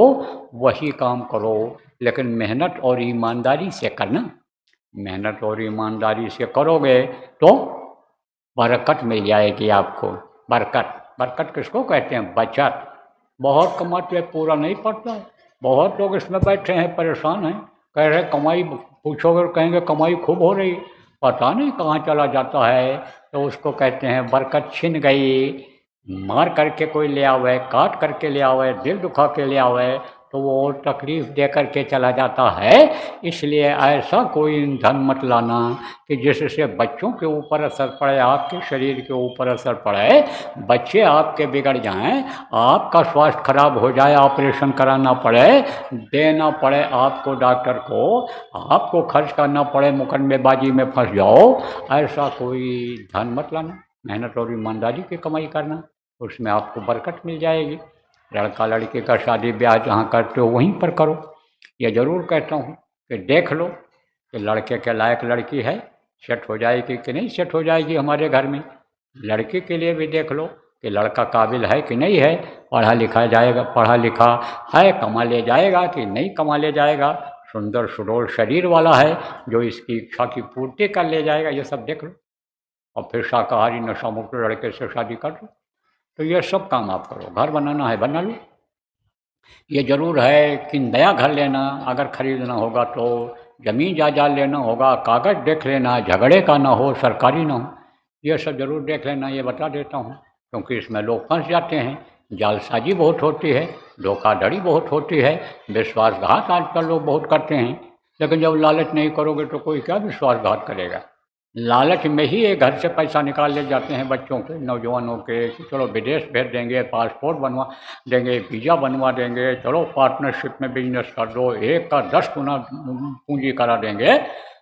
वही काम करो, लेकिन मेहनत और ईमानदारी से करना। मेहनत और ईमानदारी से करोगे तो बरकत मिल जाएगी आपको। बरकत, बरकत किसको कहते हैं? बचत। बहुत कमाते हैं, पूरा नहीं पड़ता है। बहुत लोग इसमें बैठे हैं, परेशान हैं, कह रहे कमाई, पूछोगे कहेंगे कमाई खूब हो रही, पता नहीं कहाँ चला जाता है। तो उसको कहते हैं बरकत छिन गई। मार करके कोई ले आवे, काट करके ले आवे, दिल दुखा के ले आवे, तो वो तकलीफ दे करके चला जाता है। इसलिए ऐसा कोई ईंधन मत लाना कि जिससे बच्चों के ऊपर असर पड़े, आपके शरीर के ऊपर असर पड़े, बच्चे आपके बिगड़ जाएं, आपका स्वास्थ्य खराब हो जाए, ऑपरेशन कराना पड़े, देना पड़े आपको डॉक्टर को, आपको खर्च करना पड़े, मुकदमेबाजी में फंस जाओ। ऐसा कोई धन मत लाना। मेहनत और ईमानदारी की कमाई करना, उसमें आपको बरकत मिल जाएगी। लड़का लड़की का शादी ब्याह जहाँ करते हो वहीं पर करो। ये ज़रूर कहता हूँ कि देख लो कि लड़के के लायक लड़की है, सेट हो जाएगी कि नहीं सेट हो जाएगी हमारे घर में। लड़की के लिए भी देख लो कि लड़का काबिल है कि नहीं है, पढ़ा लिखा जाएगा, पढ़ा लिखा है, कमा ले जाएगा कि नहीं कमा ले जाएगा, सुंदर सुडौल शरीर वाला है जो इसकी इच्छा की पूर्ति कर ले जाएगा, ये सब देख लो। और फिर शाकाहारी नशा मुक्त लड़के से शादी कर लो। तो ये सब काम आप करो। घर बनाना है बना लो। ये ज़रूर है कि नया घर लेना अगर खरीदना होगा तो ज़मीन जायदाद लेना होगा, कागज़ देख लेना, झगड़े का ना हो, सरकारी ना हो, ये सब ज़रूर देख लेना, ये बता देता हूँ। क्योंकि इसमें लोग फंस जाते हैं, जालसाजी बहुत होती है, धोखाधड़ी बहुत होती है, विश्वासघात आजकल लोग बहुत करते हैं। लेकिन जब लालच नहीं करोगे तो कोई क्या विश्वासघात करेगा। लालच में ही ये घर से पैसा निकाल ले जाते हैं बच्चों के, नौजवानों के, कि चलो विदेश भेज देंगे, पासपोर्ट बनवा देंगे, वीज़ा बनवा देंगे, चलो पार्टनरशिप में बिजनेस कर दो, 1 का 10 गुना पूंजी करा देंगे।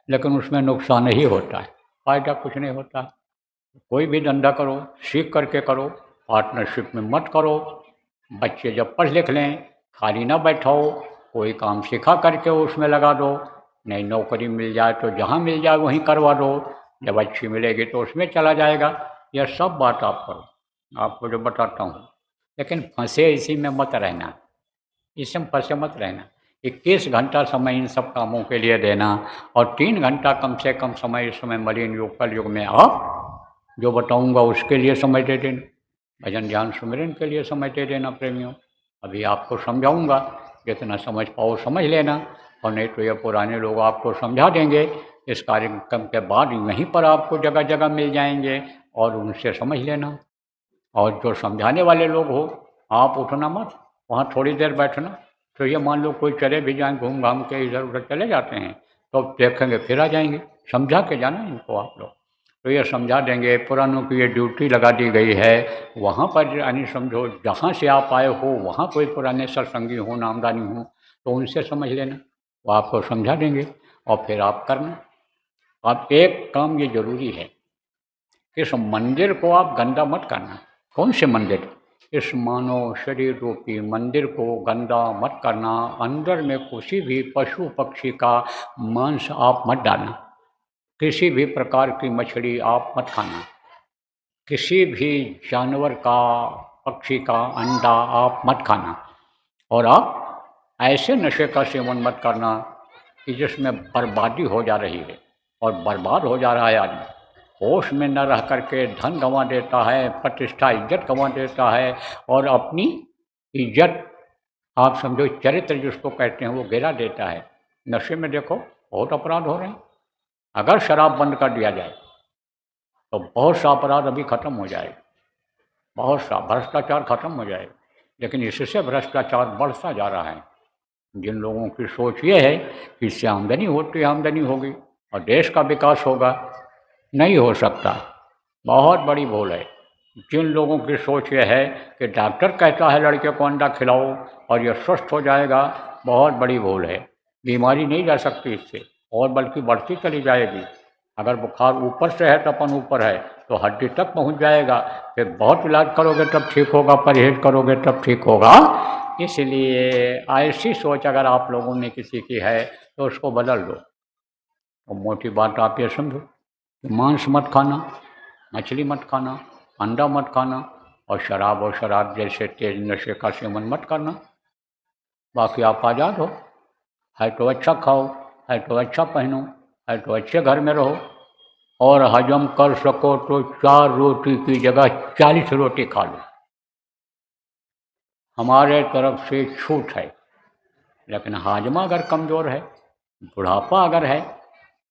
लेकिन उसमें नुकसान ही होता है, फ़ायदा कुछ नहीं होता। कोई भी धंधा करो सीख करके करो, पार्टनरशिप में मत करो। बच्चे जब पढ़ लिख लें खाली ना बैठाओ, कोई काम सिखा करके उसमें लगा दो। नहीं नौकरी मिल जाए तो जहाँ मिल जाए वहीं करवा दो, जब अच्छी मिलेगी तो उसमें चला जाएगा। यह सब बात आप करो, आपको जो बताता हूँ। लेकिन फंसे इसी में मत रहना, इसमें फंसे मत रहना। 21 घंटा समय इन सब कामों के लिए देना और 3 घंटा कम से कम समय इस समय मलिन युग कल युग में आप जो बताऊंगा उसके लिए समय दे देना, भजन ध्यान सुमिरन के लिए समय दे देना प्रेमियों। अभी आपको समझाऊंगा, जितना समझ पाओ समझ लेना, और नहीं तो ये पुराने लोग आपको समझा देंगे। इस कार्यक्रम के बाद यहीं पर आपको जगह जगह मिल जाएंगे और उनसे समझ लेना। और जो समझाने वाले लोग हो आप उठना मत, वहाँ थोड़ी देर बैठना। तो ये मान लो कोई चले भी जाएँ, घूम घाम के इधर उधर चले जाते हैं, तो देखेंगे फिर आ जाएंगे, समझा के जाना इनको आप लोग। तो ये समझा देंगे, पुरानों की ये ड्यूटी लगा दी गई है, वहाँ पर यानी समझो जहाँ से आप आए हो वहाँ कोई पुराने सत्संगी हो, नामदानी हो, तो उनसे समझ लेना, वो आपको समझा देंगे और फिर आप करना। अब एक काम ये जरूरी है कि इस मंदिर को आप गंदा मत करना। कौन से मंदिर? इस मानव शरीर रूपी मंदिर को गंदा मत करना। अंदर में किसी भी पशु पक्षी का मांस आप मत डालना, किसी भी प्रकार की मछली आप मत खाना, किसी भी जानवर का पक्षी का अंडा आप मत खाना। और आप ऐसे नशे का सेवन मत करना कि जिसमें बर्बादी हो जा रही है और बर्बाद हो जा रहा है आदमी, होश में न रह करके धन गंवा देता है, प्रतिष्ठा इज्जत गंवा देता है और अपनी इज्जत आप समझो चरित्र जिसको कहते हैं वो गिरा देता है। नशे में देखो बहुत अपराध हो रहे हैं। अगर शराब बंद कर दिया जाए तो बहुत सा अपराध अभी खत्म हो जाएगा, बहुत सा भ्रष्टाचार खत्म हो जाएगा। लेकिन इससे भ्रष्टाचार बढ़ता जा रहा है। जिन लोगों की सोच ये है कि इससे आमदनी होती है, आमदनी होगी और देश का विकास होगा, नहीं हो सकता, बहुत बड़ी भूल है। जिन लोगों की सोच ये है कि डॉक्टर कहता है लड़के को अंडा खिलाओ और ये स्वस्थ हो जाएगा, बहुत बड़ी भूल है। बीमारी नहीं जा सकती इससे और बल्कि बढ़ती चली जाएगी। अगर बुखार ऊपर से है तो अपन ऊपर है तो हड्डी तक पहुंच जाएगा, फिर बहुत इलाज करोगे तब ठीक होगा, परहेज करोगे तब ठीक होगा। इसलिए ऐसी सोच अगर आप लोगों ने किसी की है तो उसको बदल दो। और मोटी बात आप ये समझो कि मांस मत खाना, मछली मत खाना, अंडा मत खाना और शराब जैसे तेज नशे का सेवन मत करना। बाकी आप आज़ाद हो, है तो अच्छा खाओ, है तो अच्छा पहनो, है तो अच्छे घर में रहो और हजम कर सको तो 4 रोटी की जगह 40 रोटी खा लो, हमारे तरफ से छूट है। लेकिन हाजमा अगर कमज़ोर है, बुढ़ापा अगर है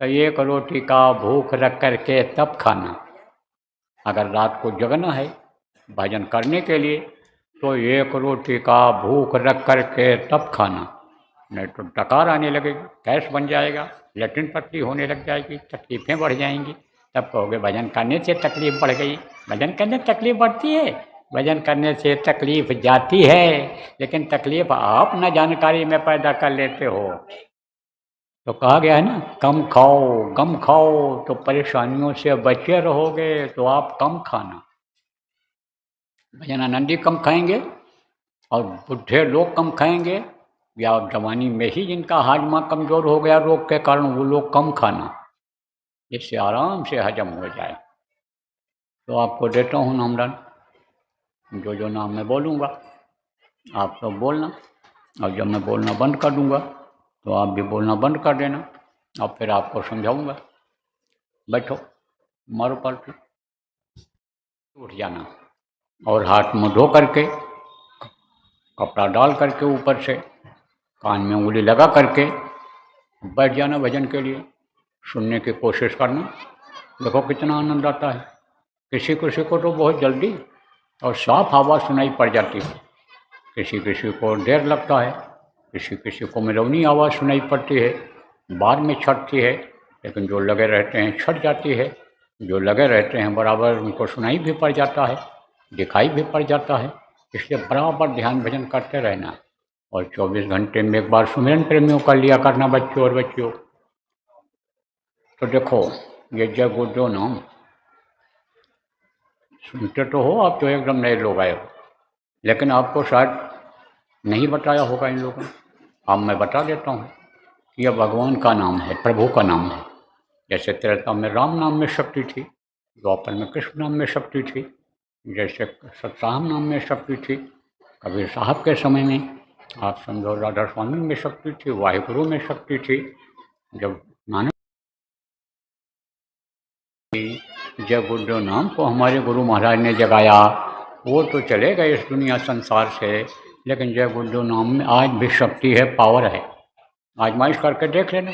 तो 1 रोटी का भूख रख करके तब खाना। अगर रात को जगना है भजन करने के लिए तो 1 रोटी का भूख रख करके तब खाना, नहीं तो डकार आने लगेगी, गैस बन जाएगा, लैट्रिन पतली होने लग जाएगी, तकलीफ़ें बढ़ जाएंगी। तब कहोगे भजन करने से तकलीफ़ बढ़ गई। भजन करने से तकलीफ़ बढ़ती है, भजन करने से तकलीफ़ जाती है, लेकिन तकलीफ़ आप न जानकारी में पैदा कर लेते हो। तो कहा गया है ना, कम खाओ गम खाओ तो परेशानियों से बचे रहोगे, तो आप कम खाना। भजन आनंदी कम खाएंगे और बुढ़े लोग कम खाएंगे या जवानी में ही जिनका हाजमा कमज़ोर हो गया रोग के कारण, वो लोग कम खाना, जिससे आराम से हजम हो जाए। तो आपको देता हूँ नामदान, जो जो नाम मैं बोलूँगा आप तो बोलना, और जब मैं बोलना बंद कर दूँगा तो आप भी बोलना बंद कर देना, और फिर आपको समझाऊँगा। बैठो, मारो पलटी, उठ जाना और हाथ मुँह धो करके, कपड़ा डाल करके ऊपर से कान में उंगली लगा करके बैठ जाना भजन के लिए, सुनने की कोशिश करना। देखो कितना आनंद आता है। किसी किसी को तो बहुत जल्दी और साफ आवाज़ सुनाई पड़ जाती है, किसी किसी को देर लगता है, किसी किसी को मिलौनी आवाज़ सुनाई पड़ती है, बाद में छटती है, लेकिन जो लगे रहते हैं छट जाती है, जो लगे रहते हैं बराबर उनको सुनाई भी पड़ जाता है, दिखाई भी पड़ जाता है। इसलिए बराबर ध्यान भजन करते रहना, और 24 घंटे में एक बार सुमिरन प्रेमियों का लिया करना बच्चों और बच्चियों। तो देखो ये जय गुरुदेव नाम सुनते तो हो आप, तो एकदम नए लोग आए हो, लेकिन आपको शायद नहीं बताया होगा इन लोगों ने। अब मैं बता देता हूँ कि यह भगवान का नाम है, प्रभु का नाम है। जैसे त्रेता में राम नाम में शक्ति थी, द्वापर में कृष्ण नाम में शक्ति थी, जैसे सतराम नाम में शक्ति थी, कबीर साहब के समय में आप समझो राधा स्वामी में शक्ति थी, वाहिगुरु में शक्ति थी। जब नानक जय गुरुदेव नाम को हमारे गुरु महाराज ने जगाया, वो तो चले गए इस दुनिया संसार से, लेकिन जय गुरुदेव नाम में आज भी शक्ति है, पावर है। आजमाइश करके देख लेना,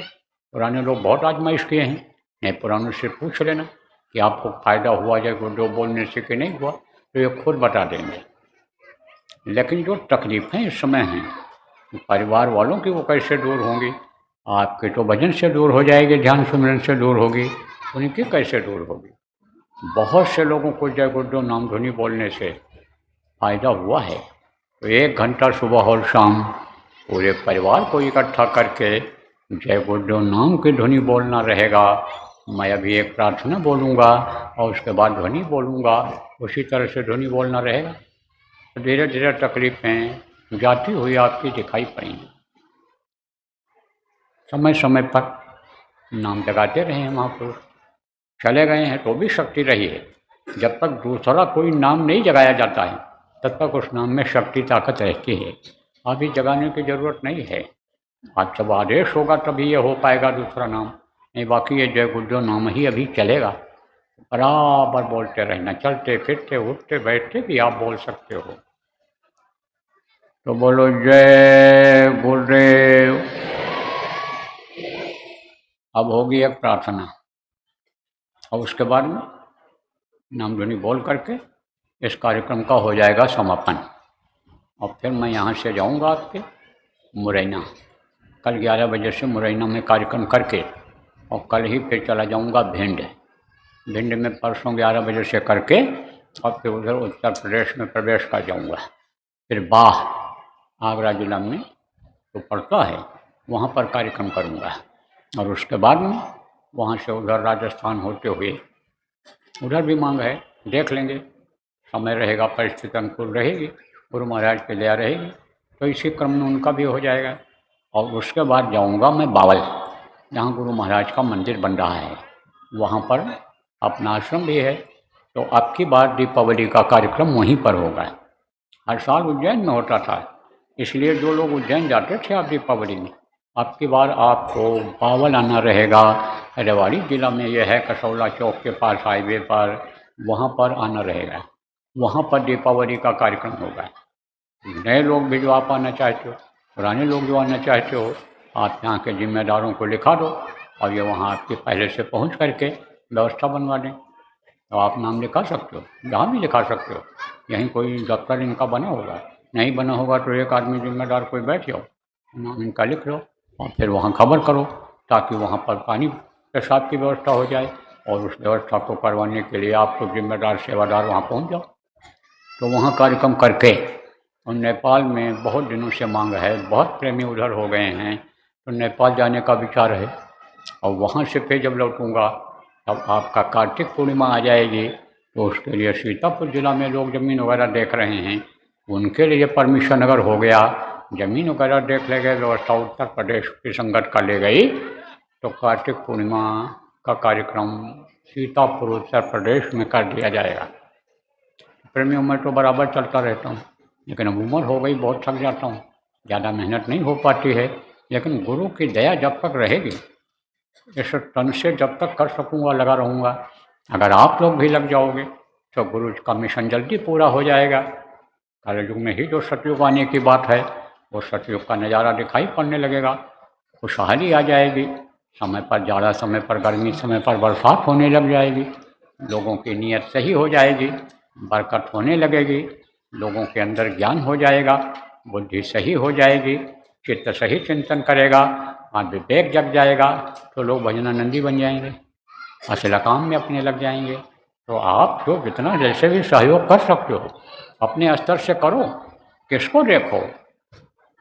पुराने लोग बहुत आजमाइश किए हैं, नहीं पुरानों से पूछ लेना कि आपको फ़ायदा हुआ जय गुरुदेव बोलने से कि नहीं हुआ, तो ये खुद बता देंगे। लेकिन जो तकलीफ़ें इस समय हैं परिवार वालों की, वो कैसे दूर होंगी? आपके तो भजन से दूर हो जाएगी, ध्यान सुमिरन से दूर होगी, उनकी कैसे दूर होगी? बहुत से लोगों को जय गुरुदेव नाम ध्वनि बोलने से फ़ायदा हुआ है। तो 1 घंटा सुबह और शाम पूरे परिवार को इकट्ठा करके जय गुरुदेव नाम की ध्वनि बोलना रहेगा। मैं अभी एक प्रार्थना बोलूँगा और उसके बाद ध्वनि बोलूँगा, उसी तरह से ध्वनि बोलना रहेगा। तो धीरे धीरे तकलीफ़ें जाती हुई आपकी दिखाई पड़ेंगी। समय समय पर नाम जगाते रहे हैं महापुरुष, चले गए हैं तो भी शक्ति रही है। जब तक दूसरा कोई नाम नहीं जगाया जाता है तब तक उस नाम में शक्ति ताकत रहती है। अभी जगाने की ज़रूरत नहीं है, आज जब आदेश होगा तभी ये हो पाएगा दूसरा नाम, नहीं बाकी ये जय गुरुदेव नाम ही अभी चलेगा। बराबर बोलते रहना, चलते फिरते उठते बैठते भी आप बोल सकते हो। तो बोलो जय गुरुदेव। अब होगी एक प्रार्थना और उसके बाद में नाम ध्वनि बोल करके इस कार्यक्रम का हो जाएगा समापन। और फिर मैं यहाँ से जाऊँगा आपके मुरैना, कल 11 बजे से मुरैना में कार्यक्रम करके, और कल ही फिर चला जाऊँगा भिंड। भिंड में परसों 11 बजे से करके और फिर उधर उत्तर प्रदेश में प्रवेश कर जाऊँगा। फिर बाह आगरा जिला में तो पड़ता है, वहाँ पर कार्यक्रम करूँगा, और उसके बाद में वहाँ से उधर राजस्थान होते हुए उधर भी मांग है, देख लेंगे, समय रहेगा, परिस्थिति अनुकूल रहेगी, गुरु महाराज की दया रहेगी तो इसी क्रम में उनका भी हो जाएगा। और उसके बाद जाऊंगा मैं बावल, जहाँ गुरु महाराज का मंदिर बन रहा है, वहाँ पर अपना आश्रम भी है। तो अब की बार दीपावली का कार्यक्रम वहीं पर होगा। हर साल उज्जैन में होता था, इसलिए जो लोग उज्जैन जाते थे आप दीपावली में, अब की बार आपको बावल आना रहेगा। रेवाड़ी जिला में यह है, कसौला चौक के पास हाईवे पर, वहाँ पर आना रहेगा। वहाँ पर दीपावली का कार्यक्रम होगा। नए लोग भी जो आप आना चाहते हो, पुराने लोग जो आना चाहते हो, आप यहाँ के जिम्मेदारों को लिखा दो और ये वहाँ आपके पहले से पहुँच करके व्यवस्था बनवा दें। तो आप नाम लिखा सकते हो, जहाँ भी लिखा सकते हो। यहीं कोई दफ्तर इनका बना होगा, नहीं बना होगा तो एक आदमी जिम्मेदार कोई बैठ जाओ, नाम इनका लिख लो और फिर वहाँ खबर करो, ताकि वहाँ पर पानी पेशाब की व्यवस्था हो जाए। और उस व्यवस्था को करवाने के लिए आप तो जिम्मेदार सेवादार वहाँ पहुँच जाओ। तो वहाँ कार्यक्रम करके, और नेपाल में बहुत दिनों से मांग है, बहुत प्रेमी उधर हो गए हैं, तो नेपाल जाने का विचार है। और वहाँ से फिर जब लौटूँगा तब आपका कार्तिक पूर्णिमा आ जाएगी, तो उसके लिए सीतापुर जिला में लोग ज़मीन वगैरह देख रहे हैं, उनके लिए परमिशन अगर हो गया, जमीन वगैरह देख लेंगे, व्यवस्था उत्तर प्रदेश की संगत कर ले गई, तो कार्तिक पूर्णिमा का कार्यक्रम सीतापुर उत्तर प्रदेश में कर दिया जाएगा। प्रेमियों में तो बराबर चलता रहता हूँ, लेकिन अब उम्र हो गई, बहुत थक जाता हूँ, ज़्यादा मेहनत नहीं हो पाती है। लेकिन गुरु की दया जब तक रहेगी, इस तन से जब तक कर सकूँगा लगा रहूँगा। अगर आप लोग भी लग जाओगे तो गुरु का मिशन जल्दी पूरा हो जाएगा। कलयुग में ही जो सतयुग आने की बात है, वो सतयुग का नज़ारा दिखाई पड़ने लगेगा, खुशहाली आ जाएगी, समय पर जाड़ा, समय पर गर्मी, समय पर बरसात होने लग जाएगी, लोगों की नीयत सही हो जाएगी, बरकत होने लगेगी, लोगों के अंदर ज्ञान हो जाएगा, बुद्धि सही हो जाएगी, चित्त सही चिंतन करेगा और विवेक जग जाएगा, तो लोग भजनानंदी बन जाएंगे, असला काम में अपने लग जाएंगे। तो आप जो जितना जैसे भी सहयोग कर सकते हो अपने स्तर से करो। किसको देखो,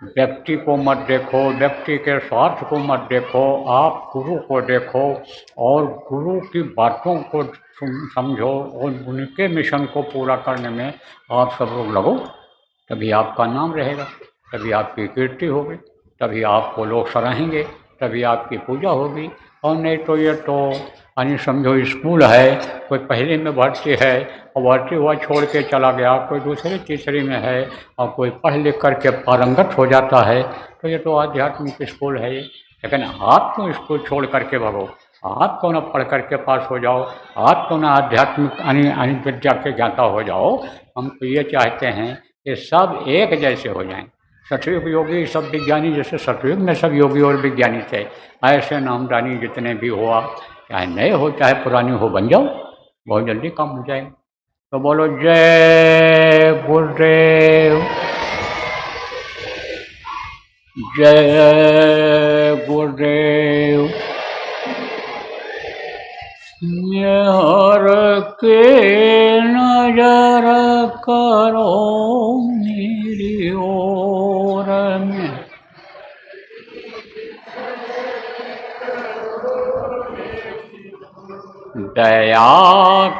व्यक्ति को मत देखो, व्यक्ति के स्वार्थ को मत देखो, आप गुरु को देखो और गुरु की बातों को समझो और उनके मिशन को पूरा करने में आप सब लोग लगो, तभी आपका नाम रहेगा, तभी आपकी कीर्ति होगी, तभी आपको लोग सराहेंगे, तभी आपकी पूजा होगी। और नहीं तो ये तो यानी समझो स्कूल है, कोई पहले में भर्ती है और भर्ती हुआ छोड़ के चला गया, कोई दूसरी तीसरी में है और कोई पढ़ लिख करके पारंगत हो जाता है, तो ये तो आध्यात्मिक स्कूल है ये। लेकिन आप क्यों स्कूल छोड़ करके भगो, आप क्यों ना पढ़ करके पास हो जाओ, आप क्यों ना आध्यात्मिक विद्या के ज्ञाता हो जाओ। हम तो ये चाहते हैं कि सब एक जैसे हो जाएं। सतयुग योगी सब विज्ञानी, जैसे सतयुग में सब योगी और विज्ञानी थे, ऐसे नामदानी जितने भी हुआ, चाहे नए हो चाहे पुराने हो, बन जाओ, बहुत जल्दी काम हो जाएगा। तो बोलो जय गुरुदेव, जय गुरुदेव। हर के नजर करो मेरी ओर में, दया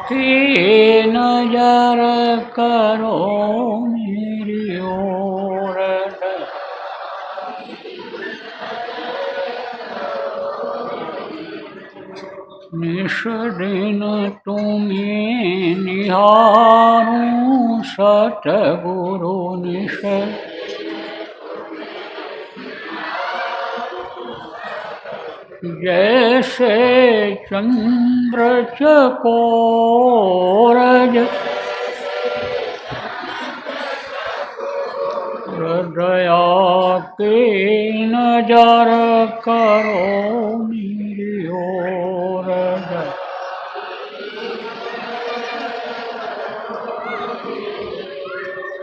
की नजर करो मेरी ओर। निश दिन तुम्हें निहारूं सतगुरु निश, जैसे चंद्र चकोर दया के नजर करो मेरी ओर।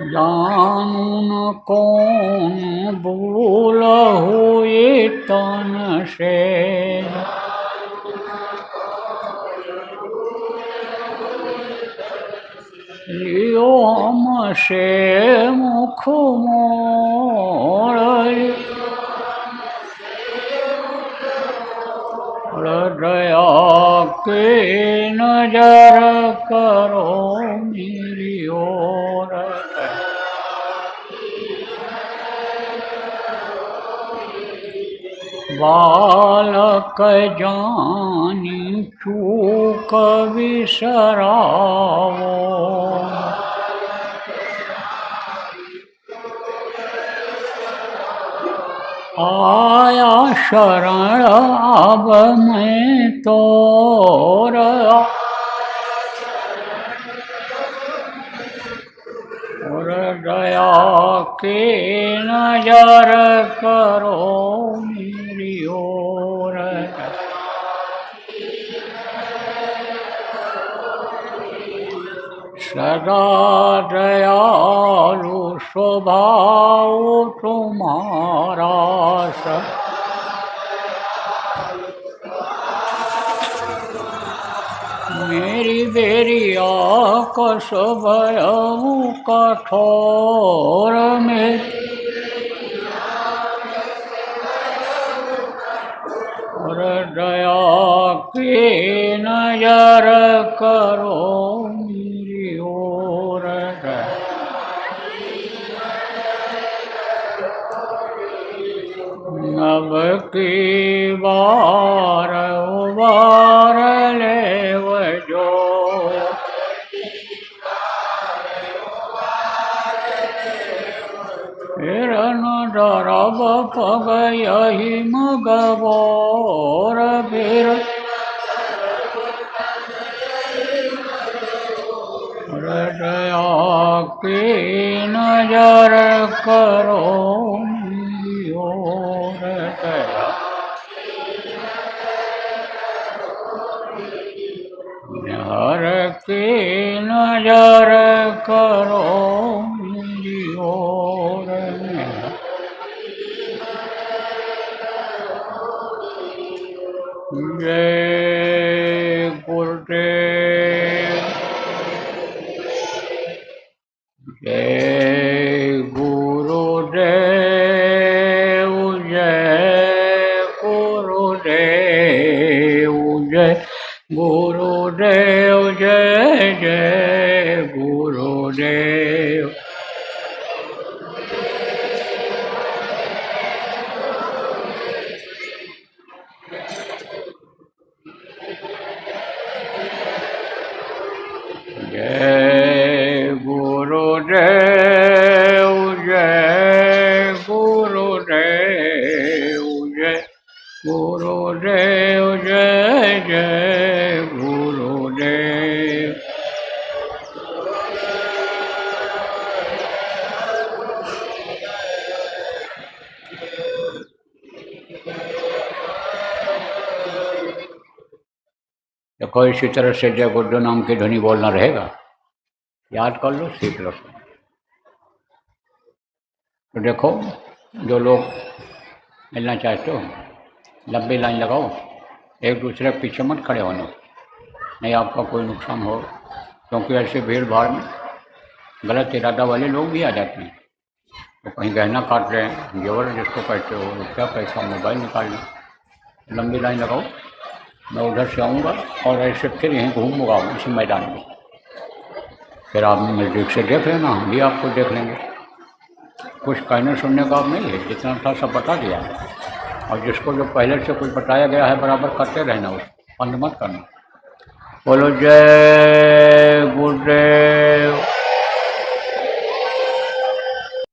जानू न कौन भूल हुए तन से, लियो हमसे मुख मोड़, दया के नजर करो मेरी ओर। बालक जानी चूक बिसरावो, आया शरण अब मैं तोर, और दया के नजर करो मेरी ओर। सदा दयालु स्वभाव तुम्हारा, मेरी बेरिया कस भयऊ कठोर में, और दया के नजर करो मेरी ओर। अब की बार उबार ले जो, फिर न डरब पग यही मगबोर, फिर हृदया की नजर करो हृदया, हर की नजर करो ओर मेरा। जय गुरुदेव, जय गुरुदेव, जय गुरुदेव, जय गुरुदेव, जय जय गुरुदेव। जय गुरुदेव, जय गुरुदेव, जय गुरुदेव, जय जय गुरुदेव। देखो इसी तरह से जय गुरुदेव नाम की ध्वनि बोलना रहेगा, याद कर लो, सीख लो। तो देखो जो लोग मिलना चाहते हो लंबी लाइन लगाओ, एक दूसरे के पीछे मत खड़े होना, नहीं आपका कोई नुकसान हो, क्योंकि ऐसे भीड़ भाड़ में गलत इरादा वाले लोग भी आ जाते हैं। तो कहीं गहना काट रहे हैं, जेवर जिसको कहते हो, रुपया पैसा, मोबाइल निकाल लें। लंबी लाइन लगाओ, मैं उधर से आऊँगा और ऐसे फिर यहीं घूमूंगा इसी मैदान में, फिर आप नज़दीक से देख लेना, हम भी आपको देख लेंगे। कुछ कहने सुनने का अब नहीं है, जितना था सब बता दिया है, और जिसको जो पहले से कुछ बताया गया है बराबर करते रहना, उसको बंद मत करना। बोलो जय गुरुदेव।